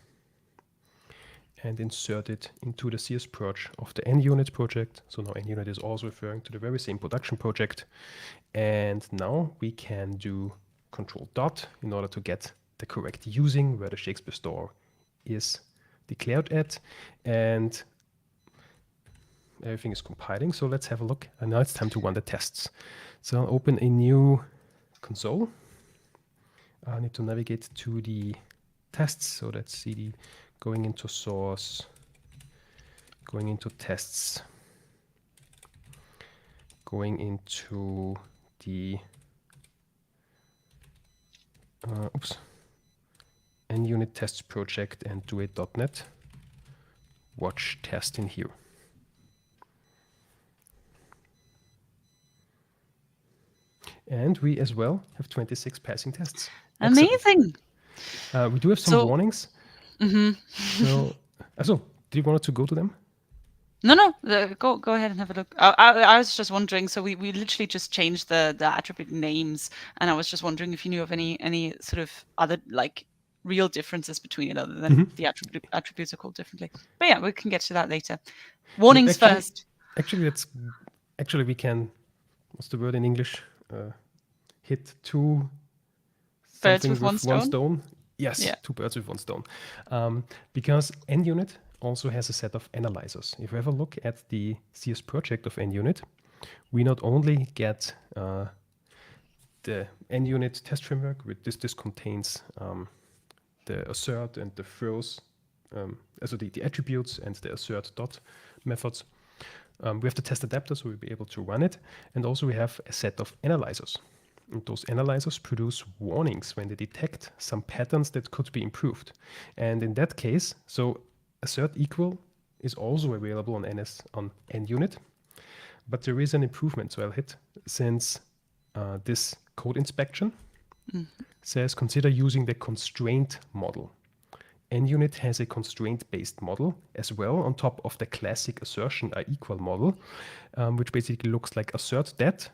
and insert it into the CSproj of the NUnit project. So now NUnit is also referring to the very same production project. And now we can do control dot in order to get the correct using where the Shakespeare store is declared at. And everything is compiling. So let's have a look. And now it's time to run the tests. So I'll open a new console. I need to navigate to the tests. So let's see going into source, going into tests, going into the NUnit tests project and do a .NET watch test in here. And we as well have 26 passing tests. Amazing. We do have some warnings. So, do you want to go to them? No. Go ahead and have a look. I was just wondering. So we literally just changed the attribute names, and I was just wondering if you knew of any sort of other like real differences between it, other than the attributes are called differently. But yeah, we can get to that later. Warnings first. Actually we can. What's the word in English? Hit two birds with one stone. Yes, yeah. 2 birds with 1 stone. Because NUnit also has a set of analyzers. If we have a look at the CS project of NUnit, we not only get the NUnit test framework, with this contains the assert and the throws, also the attributes and the assert dot methods. We have the test adapter, so we'll be able to run it. And also we have a set of analyzers. And those analyzers produce warnings when they detect some patterns that could be improved. And in that case, so assert equal is also available on NUnit, but there is an improvement. So I'll hit, since this code inspection says consider using the constraint model. NUnit has a constraint-based model as well on top of the classic assertion equal model, which basically looks like assert that,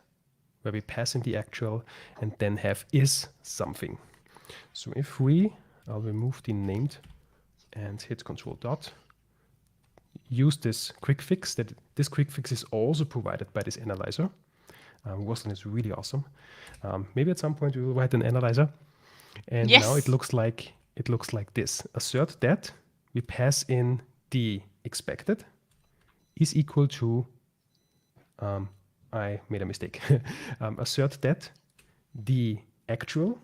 where we pass in the actual and then have is something. So if I'll remove the named and hit control dot, use this quick fix. This quick fix is also provided by this analyzer. Wasn't is really awesome. Maybe at some point we will write an analyzer. And now it looks like this. Assert that we pass in the expected is equal to I made a mistake. Assert that the actual,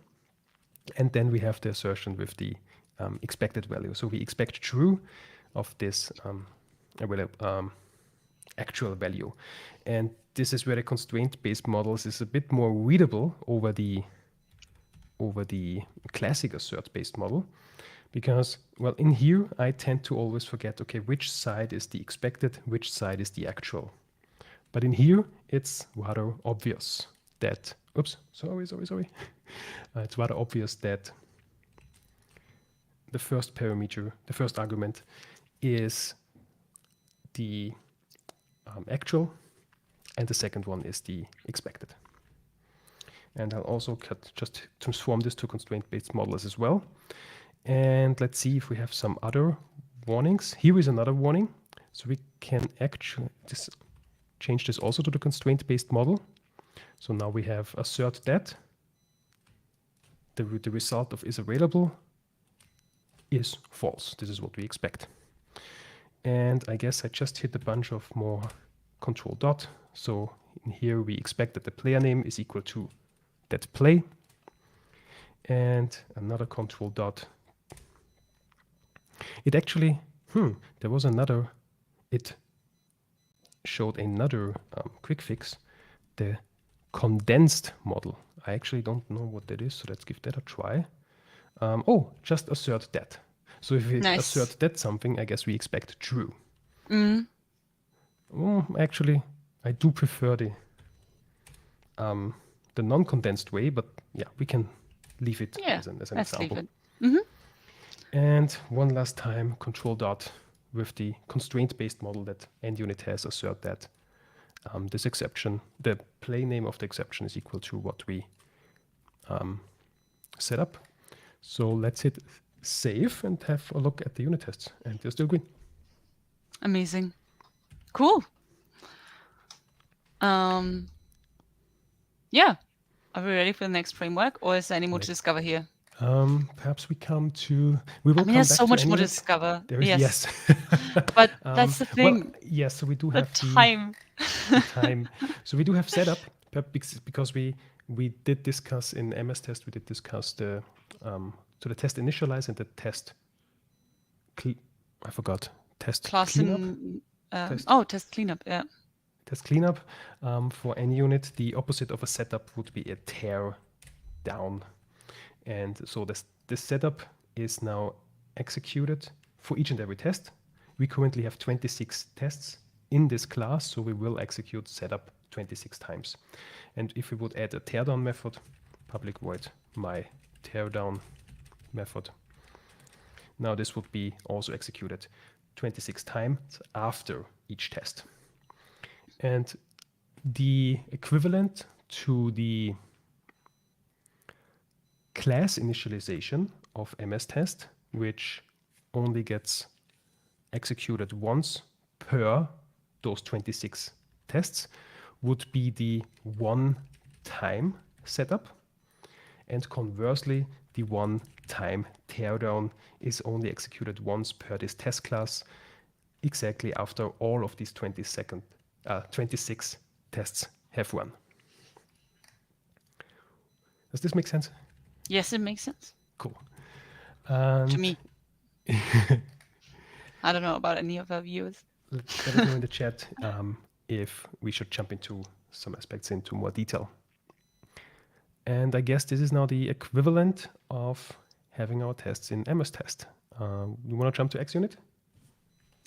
and then we have the assertion with the expected value. So we expect true of this actual value. And this is where the constraint-based models is a bit more readable over the classic assert-based model. Because, well, in here, I tend to always forget, okay, which side is the expected, which side is the actual. But in here, it's rather obvious that, it's rather obvious that the first parameter, the first argument is the actual, and the second one is the expected. And I'll also just transform this to constraint-based models as well. And let's see if we have some other warnings. Here is another warning. So we can actually change this also to the constraint-based model. So now we have assert that the result of is available is false. This is what we expect. And I guess I just hit a bunch of more control dot. So in here we expect that the player name is equal to that play. And another control dot. It actually, there was another, it showed another quick fix, the condensed model. I actually don't know what that is, so let's give that a try. Just assert that. So if we assert that something, I guess we expect true. Actually, I do prefer the the non-condensed way, but yeah, we can leave it Yeah, as an let's example. leave it. And one last time, control dot with the constraint-based model that NUnit has, assert that this exception, the plain name of the exception is equal to what we set up. So let's hit save and have a look at the unit tests, and they're still green. Amazing. Cool. Yeah. Are we ready for the next framework, or is there any more to discover here? Perhaps we come to. We will come there's back so to much more to NUnit. discover. There is, yes. But that's the thing. Well, yes. So we do The have time. the time. So we do have setup because we did discuss in MSTest. We did discuss the so the test initialize and the test. I forgot test Class cleanup. test cleanup. Yeah. Test cleanup for NUnit. The opposite of a setup would be a tear down. And so this setup is now executed for each and every test. We currently have 26 tests in this class, so we will execute setup 26 times. And if we would add a teardown method, public void my teardown method. Now this would be also executed 26 times after each test. And the equivalent to the class initialization of MSTest, which only gets executed once per those 26 tests, would be the one-time setup. And conversely, the one-time teardown is only executed once per this test class, exactly after all of these 26 tests have run. Does this make sense? Yes, it makes sense. Cool. To me. I don't know about any of our viewers. Let us know in the chat if we should jump into some aspects into more detail. And I guess this is now the equivalent of having our tests in MSTest. You want to jump to xUnit?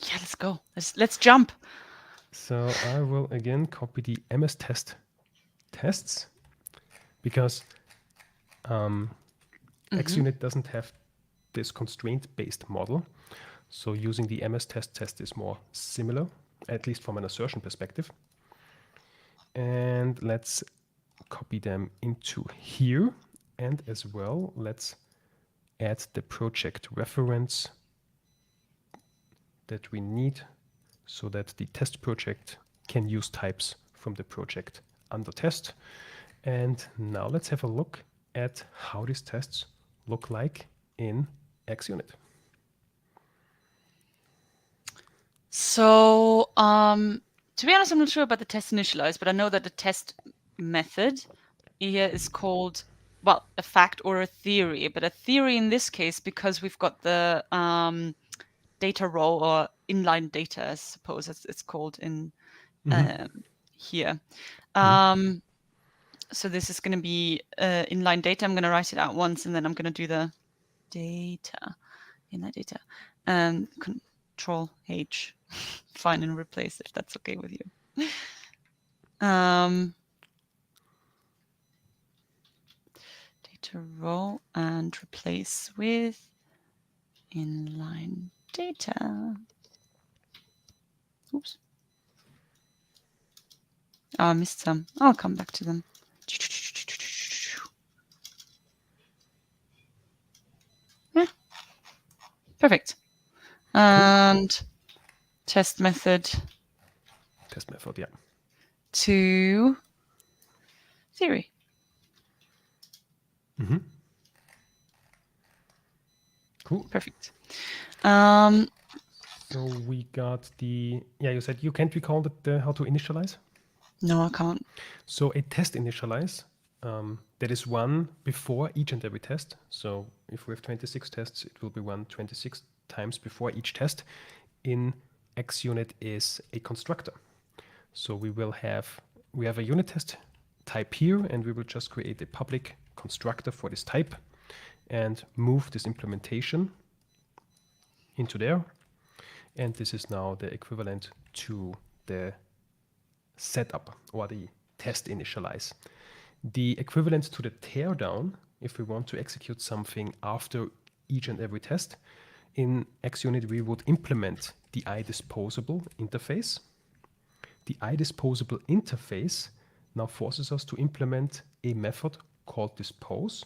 Yeah, let's go. Let's jump. So I will again copy the MSTest tests because xUnit doesn't have this constraint-based model. So using the MSTest test is more similar, at least from an assertion perspective. And let's copy them into here. And as well, let's add the project reference that we need so that the test project can use types from the project under test. And now let's have a look at how these tests look like in xUnit. So, to be honest, I'm not sure about the test initialize, but I know that the test method here is called, well, a fact or a theory. But a theory in this case, because we've got the data row or inline data, I suppose it's called in here. So this is going to be inline data. I'm going to write it out once, and then I'm going to do the data, inline data, and Control H, find and replace if that's okay with you. Data row and replace with inline data. Oops. Oh, I missed some. I'll come back to them. Yeah. Perfect. And test method. Test method, yeah. To theory. Cool. Perfect. So we got the, you said you can't recall how to initialize? No, I can't. So a test initialize that is run before each and every test. So if we have 26 tests, it will be run 26 times before each test. In xUnit is a constructor. So we have a unit test type here, and we will just create a public constructor for this type and move this implementation into there. And this is now the equivalent to the setup or the test initialize. The equivalent to the teardown, if we want to execute something after each and every test, in xUnit we would implement the iDisposable interface. The iDisposable interface now forces us to implement a method called dispose,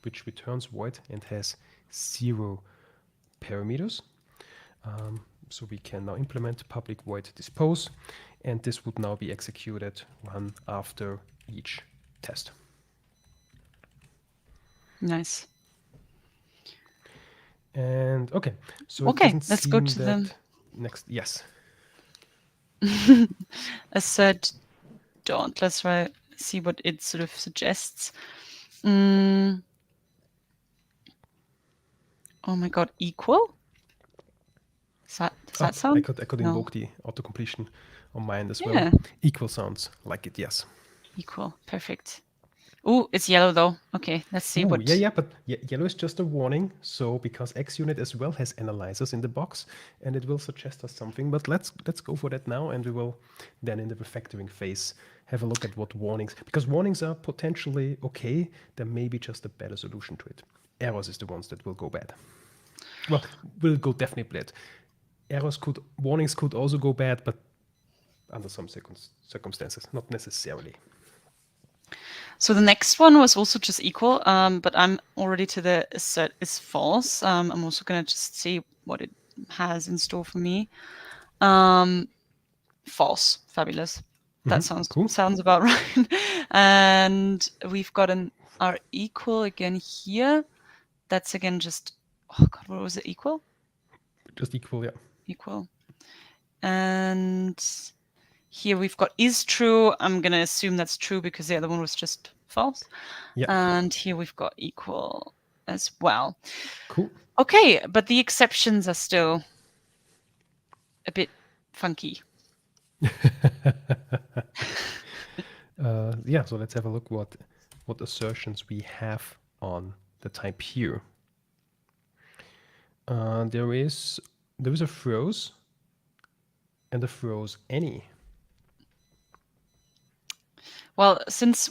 which returns void and has 0 parameters. So we can now implement public void dispose, and this would now be executed one after each test. Nice. And okay, so Okay, it doesn't let's go seem to that the next. Yes. assert dot. Let's see what it sort of suggests. Oh my god, equal? Does that sound? I could No. invoke the autocompletion on mine as Yeah. well. Equal sounds like it, yes. Equal, perfect. Oh, it's yellow though. Okay, let's see Ooh, what. yeah, but yellow is just a warning. So because xUnit as well has analyzers in the box, and it will suggest us something. But let's go for that now, and we will then in the refactoring phase have a look at what warnings, because warnings are potentially okay. There may be just a better solution to it. Errors is the ones that will go bad. Well, will go definitely bad. Warnings could also go bad, but under some circumstances, not necessarily. So the next one was also just equal, but I'm already to the assert is false. I'm also going to just see what it has in store for me. False, fabulous. That sounds cool. Sounds about right. And we've got our equal again here. That's again just, oh god, what was it? Equal? Just equal, yeah. Equal. And here we've got is true. I'm going to assume that's true because the other one was just false. Yeah. And here we've got equal as well. Cool. Okay, but the exceptions are still a bit funky. Yeah, so let's have a look what assertions we have on the type here. There is a throws and a throws any. Well, since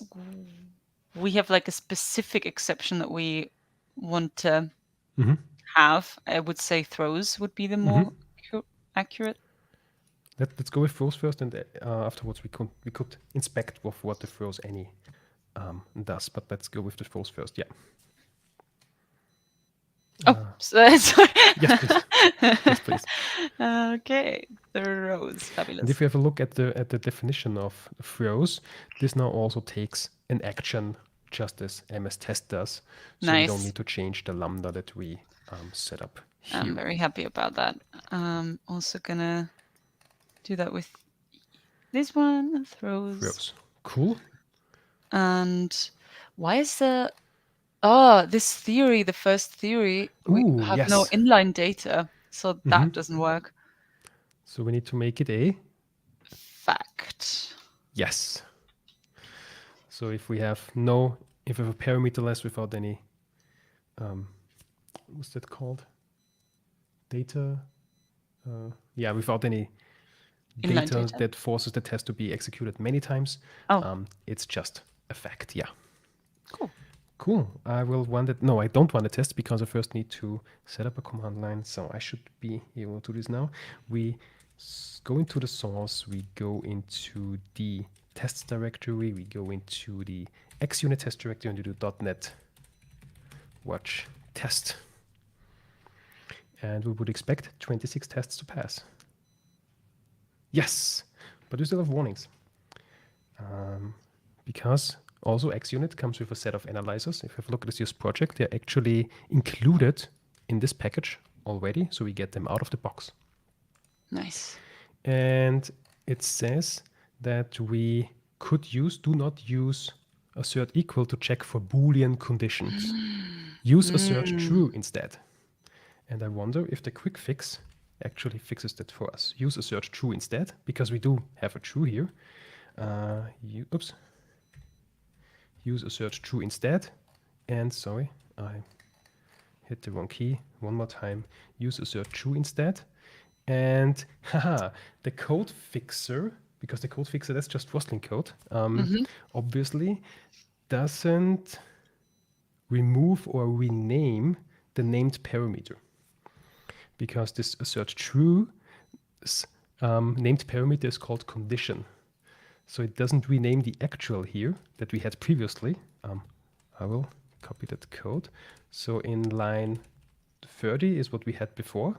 we have like a specific exception that we want to have, I would say throws would be the more accurate. Let's go with throws first, and afterwards we could inspect what the throws any does. But let's go with the throws first. Yeah. Sorry. Yes, please. Yes, please. Okay, throws, fabulous. And if we have a look at the definition of throws, this now also takes an action just as MSTest does. So we don't need to change the lambda that we set up here. I'm very happy about that. I'm also gonna do that with this one, throws. Cool. And why is this theory, the first theory, we have no inline data, so that doesn't work. So we need to make it a fact. Yes. So if we have a parameterless without any, what's that called? Data. Without any data that forces the test to be executed many times. It's just a fact. Yeah. Cool. I will run that. No, I don't run a test because I first need to set up a command line. So I should be able to do this now. We go into the source. We go into the tests directory. We go into the xUnit test directory and we do .NET watch test. And we would expect 26 tests to pass. Yes, but we still have warnings. Because also xUnit comes with a set of analyzers. If you have a look at this project, they're actually included in this package already. So we get them out of the box. Nice. And it says that we could do not use assert equal to check for Boolean conditions. Use assert true instead. And I wonder if the quick fix actually fixes that for us. Use assert true instead, because we do have a true here. Use assert true instead. And sorry, I hit the wrong key. One more time. Use assert true instead. And the code fixer, because the code fixer, that's just Rostlin code, obviously doesn't remove or rename the named parameter, because this assert true named parameter is called condition. So it doesn't rename the actual here that we had previously. I will copy that code. So in line 30 is what we had before.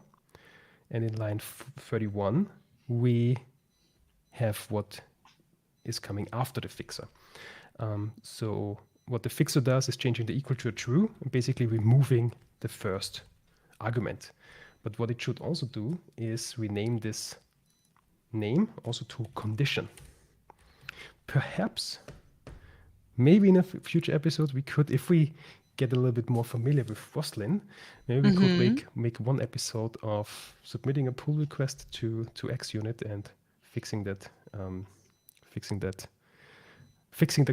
And in line 31, we have what is coming after the fixer. So what the fixer does is changing the equal to a true and basically removing the first argument. But what it should also do is rename this name also to condition. Perhaps, maybe in a future episode, we could, if we get a little bit more familiar with Roslyn, maybe we could make one episode of submitting a pull request to xUnit and fixing the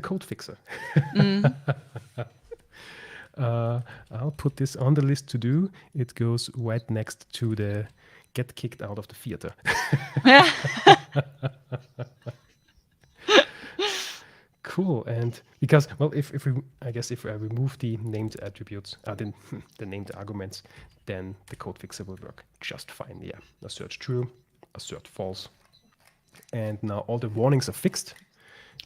code fixer. I'll put this on the list to do. It goes right next to the get kicked out of the theater. Cool. And because, well, if I remove the named attributes, the named arguments, then the code fixer will work just fine. Yeah, assert true, assert false. And now all the warnings are fixed.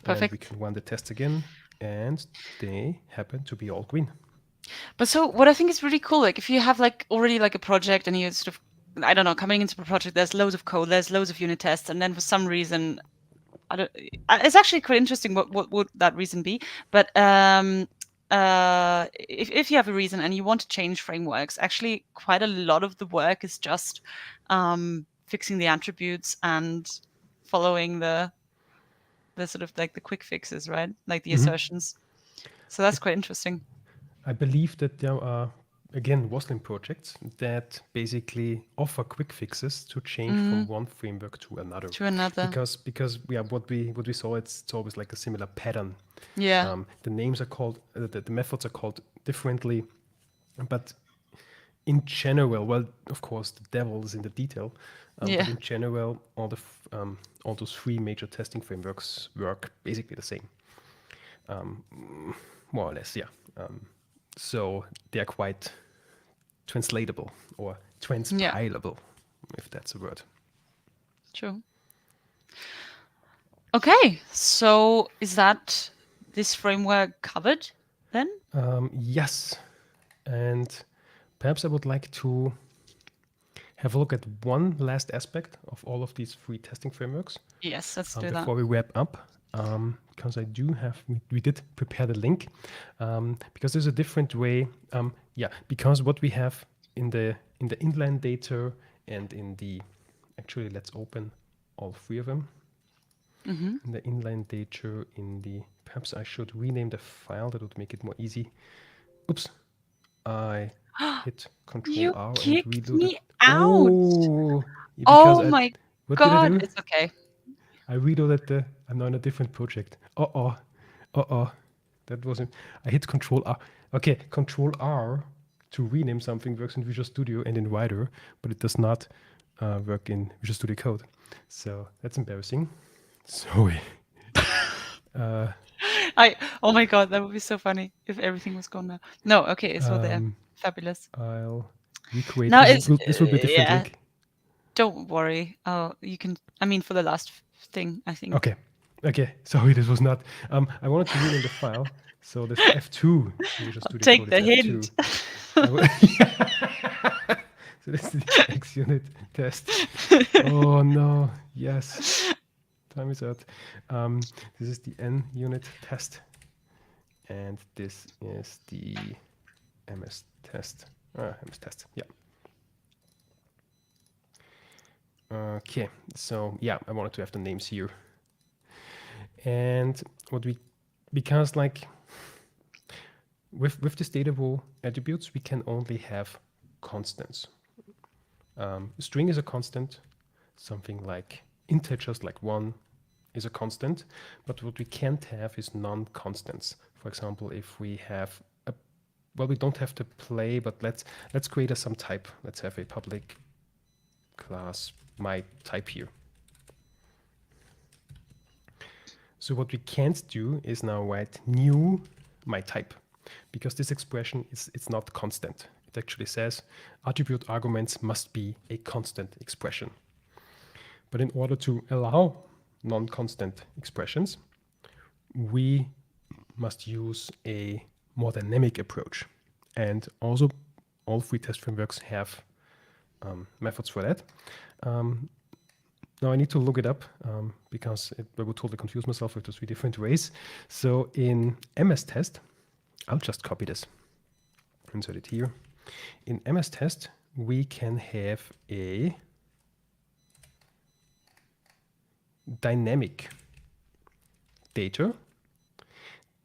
Perfect. And we can run the tests again, and they happen to be all green. But so what I think is really cool, like if you have like already like a project and you sort of, I don't know, coming into a project, there's loads of code, there's loads of unit tests, and then for some reason, it's actually quite interesting what would that reason be. But if you have a reason and you want to change frameworks, actually quite a lot of the work is just fixing the attributes and following the sort of like the quick fixes, right? Like the assertions. So that's quite interesting. I believe that there are, again, Roslyn projects that basically offer quick fixes to change from one framework to another. Because what we saw, it's always like a similar pattern. Yeah. The names are called, the methods are called differently, but in general, well, of course, the devil is in the detail. But in general, all those three major testing frameworks work basically the same, more or less. Yeah. So they're quite translatable or transpilable, if that's a word. True. Okay, so is that this framework covered then? Yes, and perhaps I would like to have a look at one last aspect of all of these three testing frameworks. Yes, let's do that. Before we wrap up. Because I do have, we did prepare the link, because there's a different way. Because what we have in the inline data and in the, actually let's open all three of them. In the inline data, perhaps I should rename the file, that would make it more easy. Oops, I hit Control R and reload me it. out. Oh, my what God, did I do? it's okay. I reloaded I'm now in a different project. That wasn't, I hit Control R. Okay, Control R to rename something works in Visual Studio and in Rider, but it does not work in Visual Studio Code. So that's embarrassing. Sorry. Oh my God, that would be so funny if everything was gone now. No, okay, it's all there. Fabulous. I'll recreate. Now this will be a different link. Don't worry. Oh, you can, I mean, for the last thing, I think. Okay. Sorry, this was not. I wanted to rename the file. So this F2 Visual Studio Take Code the is hint. F2. So this is the xUnit test. Oh no! Yes, time is out. This is the NUnit test, and this is the MSTest. MSTest. Yeah. Okay, so yeah, I wanted to have the names here. And because like with this data row attributes, we can only have constants. String is a constant, something like integers like 1 is a constant, but what we can't have is non-constants. For example, if we have we don't have to play, but let's create some type. Let's have a public class my type here. So what we can't do is now write new my type, because this expression it's not constant. It actually says attribute arguments must be a constant expression. But in order to allow non-constant expressions, we must use a more dynamic approach. And also all free test frameworks have methods for that. Now I need to look it up because I would totally confuse myself with the 3 different ways. So in MSTest, I'll just copy this, insert it here. In MSTest, we can have a dynamic data.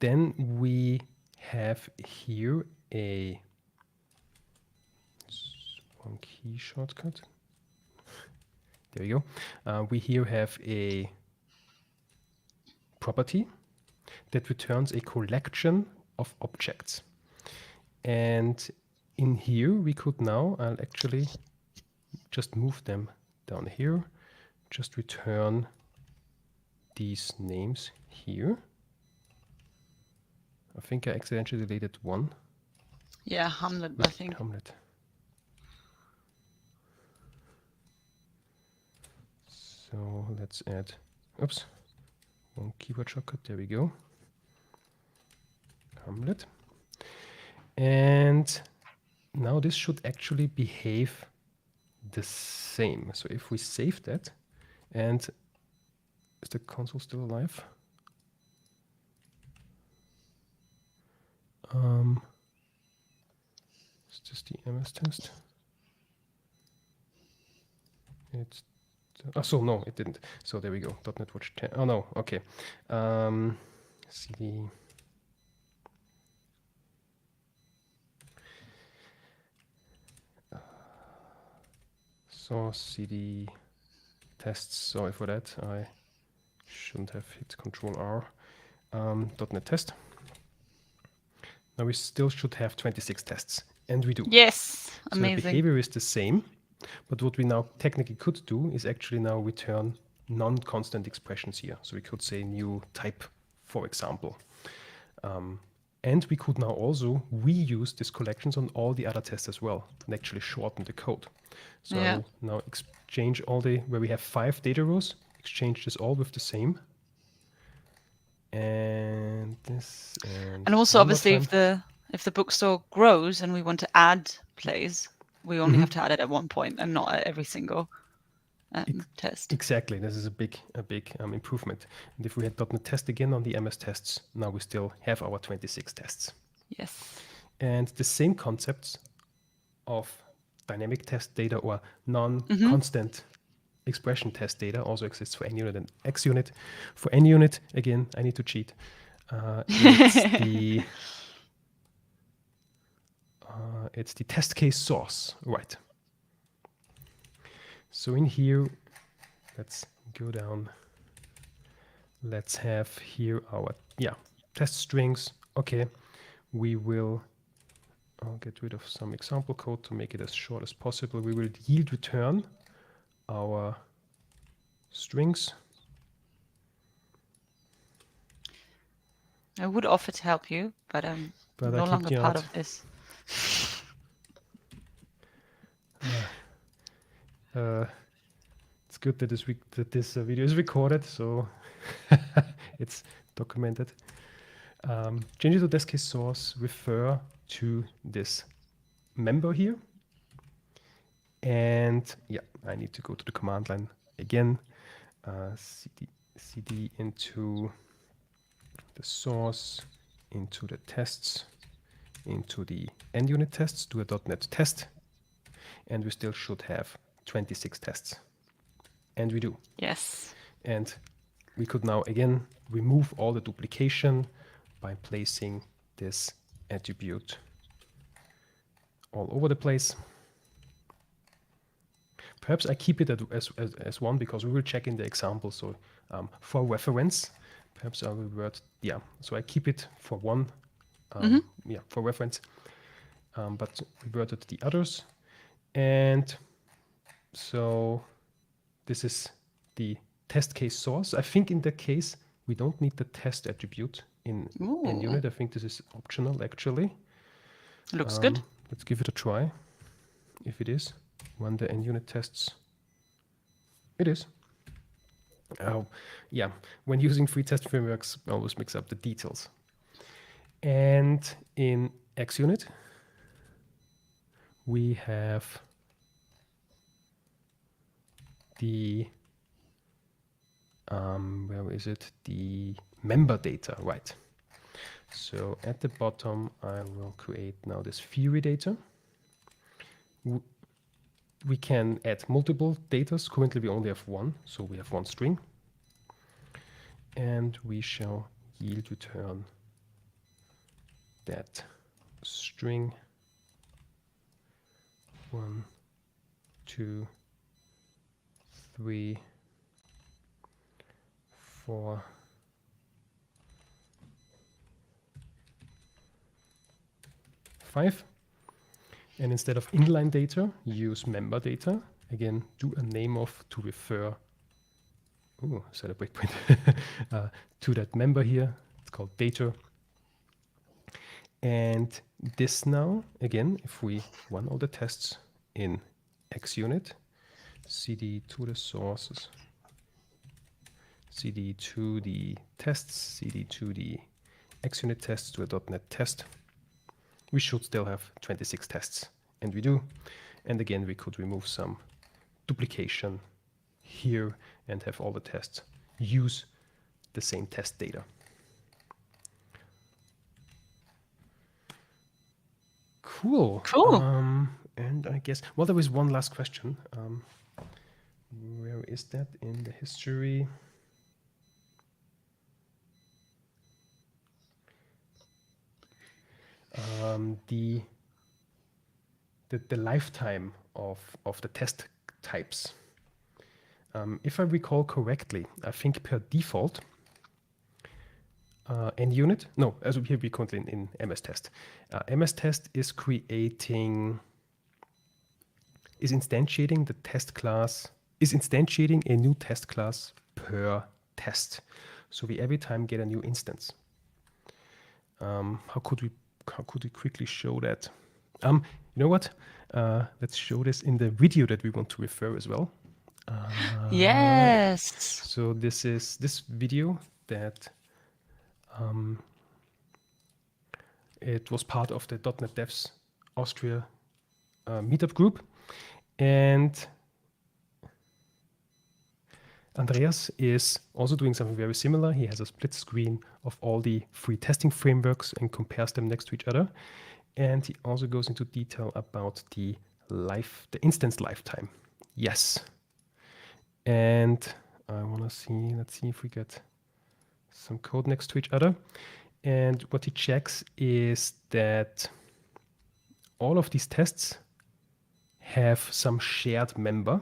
Then we have here a one key shortcut. There you go. We here have a property that returns a collection of objects. And in here, we could now, I'll actually just move them down here, just return these names here. I think I accidentally deleted one. Yeah, Hamlet, I think. Hamlet. So let's add, oops, one keyword shortcut, there we go. Hamlet. And now this should actually behave the same. So if we save that, and is the console still alive? Is this the MSTest? It's so no, it didn't. So there we go. .NET Watch 10. Oh no, okay. CD. Source CD tests. Sorry for that. I shouldn't have hit Control R. .NET test. Now we still should have 26 tests, and we do. Yes, So amazing. the behavior is the same, but what we now technically could do is actually now return non-constant expressions here. So we could say new type, for example. And we could now also reuse these collections on all the other tests as well, and actually shorten the code. So Yeah. I'll now exchange all the, where we have 5 data rows, exchange this all with the same. And this, And also, one more obviously, time. if the bookstore grows and we want to add plays, we only have to add it at one point and not at every single test. Exactly, this is a big improvement. And if we had .NET Test again on the MS tests, now we still have our 26 tests. Yes. And the same concepts of dynamic test data or non-constant expression test data also exists for NUnit and xUnit. For NUnit, again, I need to cheat. It's the test case source, right? So in here, let's go down. Let's have here our test strings. Okay, we will. I'll get rid of some example code to make it as short as possible. We will yield return our strings. I would offer to help you, but I'm But no I longer kicked you part out. of this. It's good that this video is recorded, so it's documented. Change it to test case source, refer to this member here. And yeah, I need to go to the command line again. CD into the source, into the tests, into the NUnit tests, do a .NET test, and we still should have 26 tests. And we do. Yes. And we could now again remove all the duplication by placing this attribute all over the place. Perhaps I keep it as one because we will check in the example. So for reference, perhaps I will revert. Yeah, so I keep it for one. Yeah, for reference, but reverted the others. And so this is the test case source. I think in that case, we don't need the test attribute in Ooh, NUnit. I think this is optional actually. looks good. Let's give it a try. If it is, run the NUnit tests. It is. Oh, yeah. When using free test frameworks, I always mix up the details. And in xUnit, we have the where is it? The member data, right? So at the bottom, I will create now this theory data. We can add multiple data. Currently, we only have one, so we have one string. And we shall yield return that string 1, 2, 3, 4, 5. And instead of inline data, use member data. Again, do a name of to refer, set a breakpoint, to that member here. It's called data. And this now, again, if we run all the tests in xUnit, cd to the sources, cd to the tests, cd to the xUnit tests to a .NET test, we should still have 26 tests, and we do. And again, we could remove some duplication here and have all the tests use the same test data. Cool. Cool. And I guess, well, there was one last question. Where is that in the history? The lifetime of the test types. If I recall correctly, I think per default, NUnit, no, as here we currently in MSTest. MSTest is instantiating the test class, is instantiating a new test class per test. So we every time get a new instance. How could we quickly show that? You know what? Let's show this in the video that we want to refer as well. Yes. So this is this video that it was part of the .NET Devs Austria meetup group, and Andreas is also doing something very similar. He has a split screen of all the free testing frameworks and compares them next to each other. And he also goes into detail about the instance lifetime. Yes. And I want to see, let's see if we get some code next to each other. And what he checks is that all of these tests have some shared member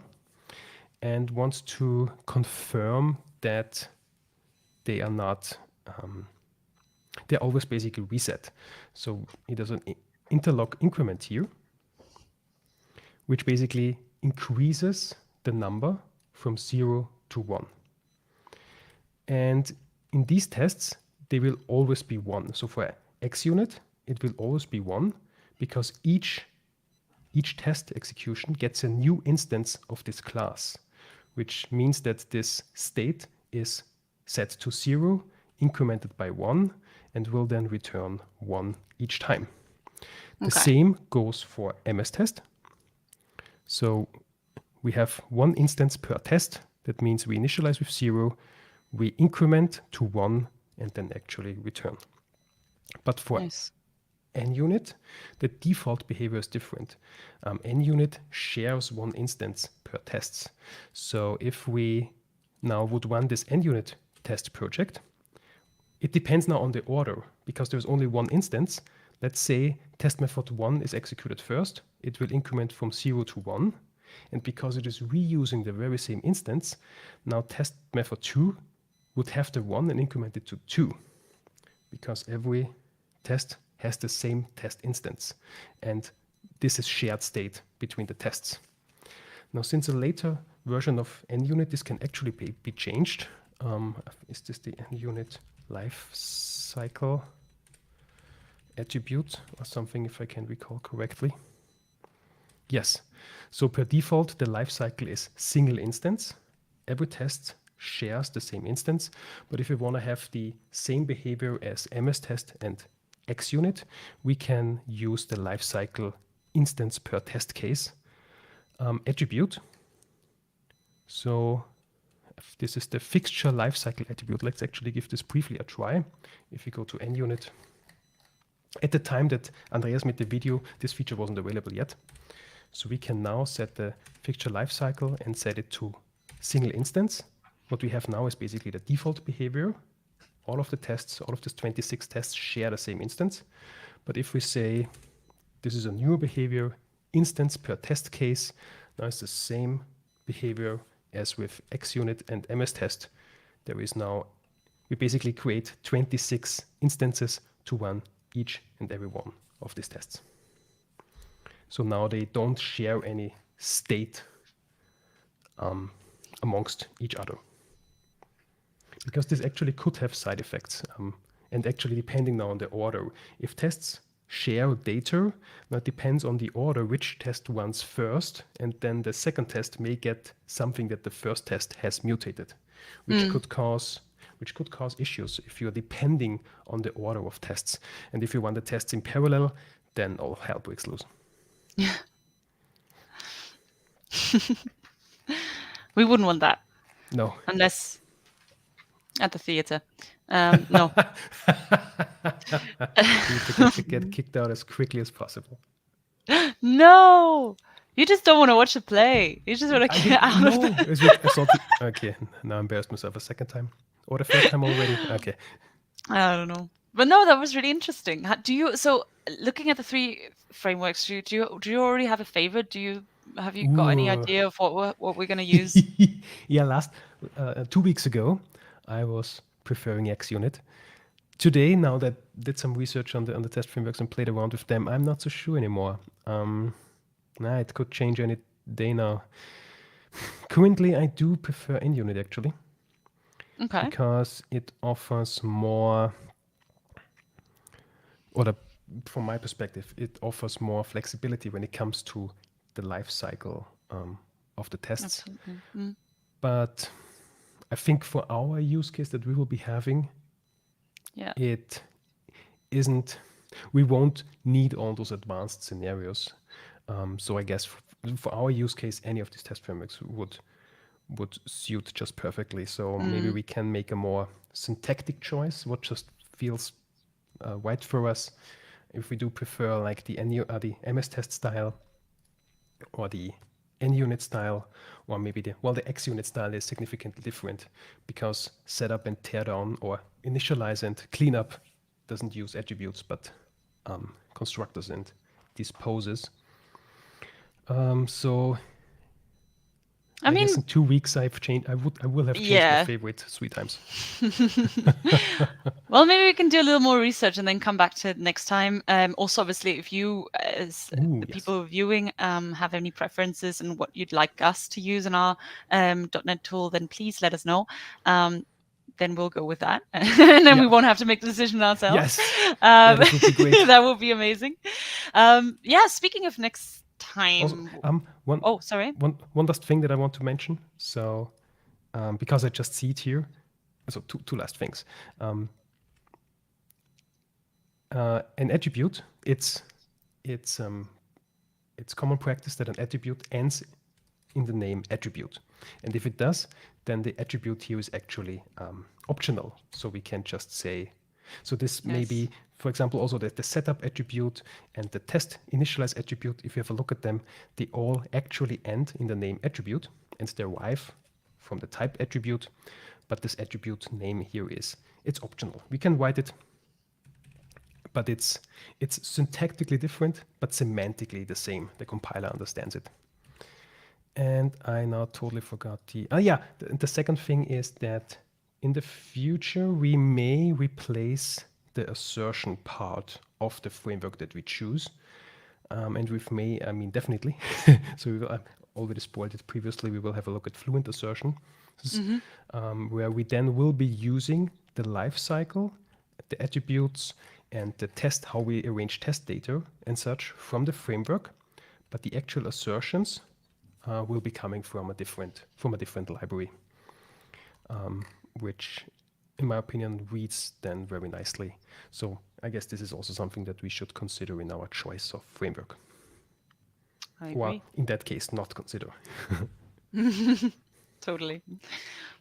and wants to confirm that they are not, they're always basically reset. So he does an interlock increment here, which basically increases the number from 0 to 1. And in these tests, they will always be 1. So for xUnit, it will always be 1 because each test execution gets a new instance of this class, which means that this state is set to 0, incremented by 1, and will then return 1 each time. The same goes for MSTest. So we have one instance per test. That means we initialize with 0, we increment to 1, and then actually return. But for NUnit, the default behavior is different. NUnit shares one instance per tests. So if we now would run this NUnit test project, it depends now on the order because there's only one instance. Let's say test method 1 is executed first. It will increment from 0 to 1. And because it is reusing the very same instance, now test method 2 would have the 1 and increment it to 2 because every test has the same test instance. And this is shared state between the tests. Now, since a later version of NUnit, this can actually be changed. Is this the NUnit life cycle attribute or something, if I can recall correctly. Yes. So per default, the life cycle is single instance. Every test shares the same instance. But if we want to have the same behavior as MSTest and xUnit, we can use the life cycle instance per test case attribute. So this is the fixture lifecycle attribute. Let's actually give this briefly a try. If we go to NUnit, at the time that Andreas made the video, this feature wasn't available yet. So we can now set the fixture lifecycle and set it to single instance. What we have now is basically the default behavior. All of the tests, all of these 26 tests share the same instance. But if we say this is a new behavior, instance per test case, now it's the same behavior as with xUnit and MSTest. There is now, we basically create 26 instances to run each and every one of these tests. So now they don't share any state amongst each other. Because this actually could have side effects. And actually depending now on the order, if tests share data, now it depends on the order which test runs first, and then the second test may get something that the first test has mutated, which could cause issues if you're depending on the order of tests. And if you run the tests in parallel, then all hell breaks loose. We wouldn't want that. No. Unless at the theater. No. You need to get kicked out as quickly as possible. No! You just don't want to watch the play. You just want to get out of the... Okay, now I embarrassed myself a second time. Or the third time already. Okay. I don't know. But no, that was really interesting. So looking at the three frameworks, do you already have a favorite? Have you got any idea of what we're going to use? Yeah, 2 weeks ago, I was preferring xUnit. Today, now that I did some research on the test frameworks and played around with them, I'm not so sure anymore. It could change any day now. Currently, I do prefer NUnit actually. Okay. Because it offers more, from my perspective, it offers more flexibility when it comes to the life cycle of the tests. Absolutely. But I think for our use case that we will be having, it isn't, we won't need all those advanced scenarios. So I guess for our use case, any of these test frameworks would suit just perfectly. So maybe we can make a more syntactic choice, what just feels right for us. If we do prefer like the MSTest style or the NUnit style, or maybe the xUnit style is significantly different because setup and teardown or initialize and cleanup doesn't use attributes, but constructors and disposes. So I guess in 2 weeks I've changed. I will have changed my favorite 3 times. Well, maybe we can do a little more research and then come back to it next time. Also, obviously, if you, as the people viewing, have any preferences and what you'd like us to use in our .NET tool, then please let us know. Then we'll go with that, and then we won't have to make the decision ourselves. Yes, that would be great. That would be amazing. Speaking of next time. Also, sorry. One last thing that I want to mention. So, because I just see it here, so two last things. An attribute, it's common practice that an attribute ends in the name attribute, and if it does, then the attribute here is actually optional. So we can just say. So this may be, for example, also the setup attribute and the test initialize attribute. If you have a look at them, they all actually end in the name attribute and derive from the type attribute. But this attribute name here it's optional. We can write it, but it's syntactically different, but semantically the same. The compiler understands it. And I now totally forgot the second thing is that in the future, we may replace the assertion part of the framework that we choose. And with may, I mean definitely. So I already spoiled it previously. We will have a look at fluent assertion, where we then will be using the life cycle, the attributes, and the test, how we arrange test data and such from the framework, but the actual assertions will be coming from a different library, which, in my opinion, reads then very nicely. So I guess this is also something that we should consider in our choice of framework. I agree. Or in that case, not consider. Totally.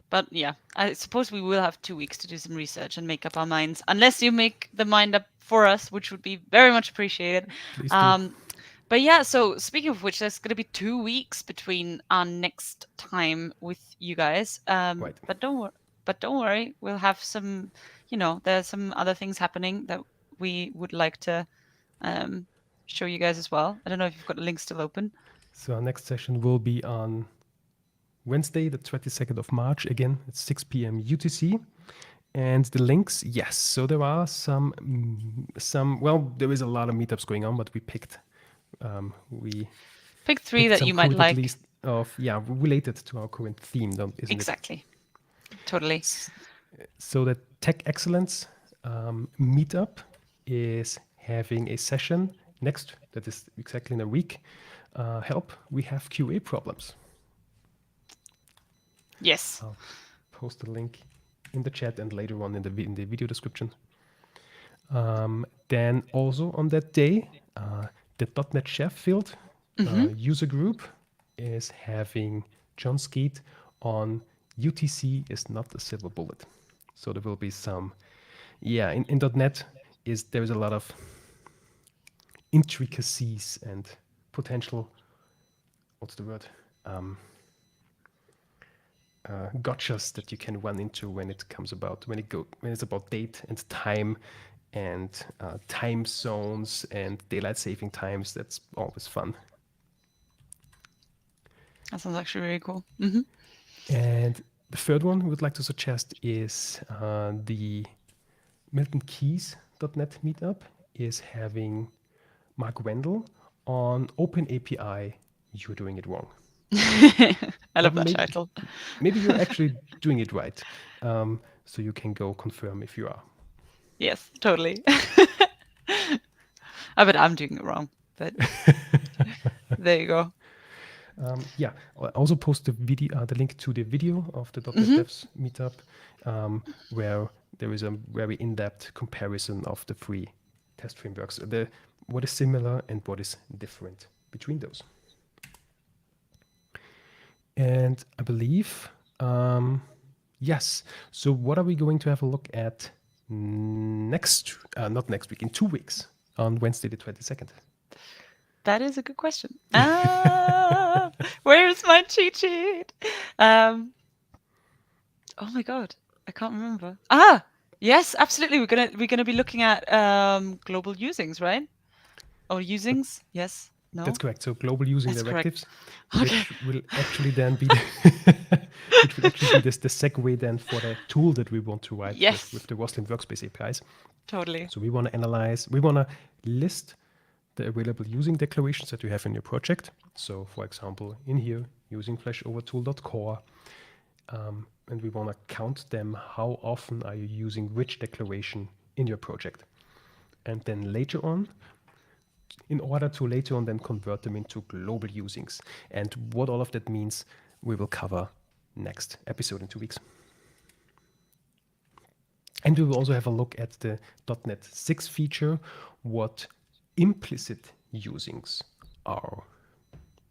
But yeah, I suppose we will have 2 weeks to do some research and make up our minds, unless you make the mind up for us, which would be very much appreciated. Please do. But yeah, so speaking of which, there's going to be 2 weeks between our next time with you guys. Right. But don't worry, we'll have some, there's some other things happening that we would like to show you guys as well. I don't know if you've got the link still open. So our next session will be on Wednesday, the 22nd of March, again at 6 p.m. UTC. And the links, yes. So there are some, well, there is a lot of meetups going on, but we picked 3 that you might like. At least related to our current theme, isn't it? Exactly. Totally. So the Tech Excellence meetup is having a session next, that is exactly in a week. Help, we have QA problems. Yes. I'll post the link in the chat and later on in the video description. Then also on that day, the .NET Sheffield user group is having John Skeet on UTC is not a silver bullet. So there will be some, in .NET there is a lot of intricacies and potential, what's the word? Gotchas that you can run into when it's about date and time and time zones and daylight saving times. That's always fun. That sounds actually really cool. And the third one we would like to suggest is the Milton Keys.NET meetup is having Mark Wendell on OpenAPI. You're doing it wrong. I love that title. Maybe you're actually doing it right. So you can go confirm if you are. Yes, totally. I bet I'm doing it wrong, but there you go. I'll also post the link to the video of the .NET Devs meetup, where there is a very in-depth comparison of the 3 test frameworks, what is similar and what is different between those. And I believe, yes. So what are we going to have a look at not next week, in 2 weeks, on Wednesday the 22nd? That is a good question. Where's my cheat sheet? Oh my god, I can't remember. Yes, absolutely. We're gonna be looking at global usings, right? Or usings? Yes. No. That's correct. So global using That's directives, correct. which will actually then be the segue then for the tool that we want to write with the Roslyn Workspace APIs. Totally. So we want to list the available using declarations that you have in your project. So for example, in here, using flashovertool.core, and we want to count them. How often are you using which declaration in your project? And then later on, in order to later on then convert them into global usings. And what all of that means, we will cover next episode in 2 weeks. And we will also have a look at the .NET 6 feature, what implicit usings are.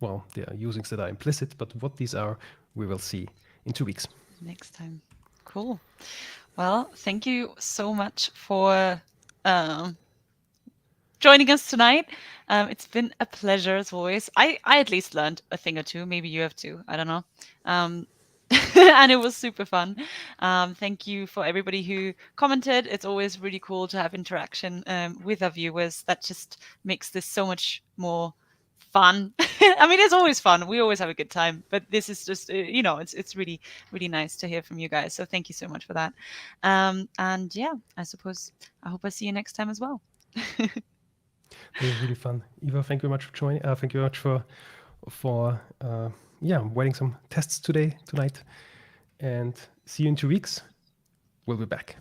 Well, there are usings that are implicit, but what these are, we will see in 2 weeks. Next time. Cool. Well, thank you so much for joining us tonight. It's been a pleasure as always. I at least learned a thing or two. Maybe you have too. I don't know. And it was super fun. Thank you for everybody who commented. It's always really cool to have interaction with our viewers. That just makes this so much more fun. I mean, it's always fun. We always have a good time. But this is just, it's really, really nice to hear from you guys. So thank you so much for that. And yeah, I hope I see you next time as well. It was really fun. Eva, thank you very much for joining. Thank you very much for writing some tests tonight. And see you in 2 weeks. We'll be back.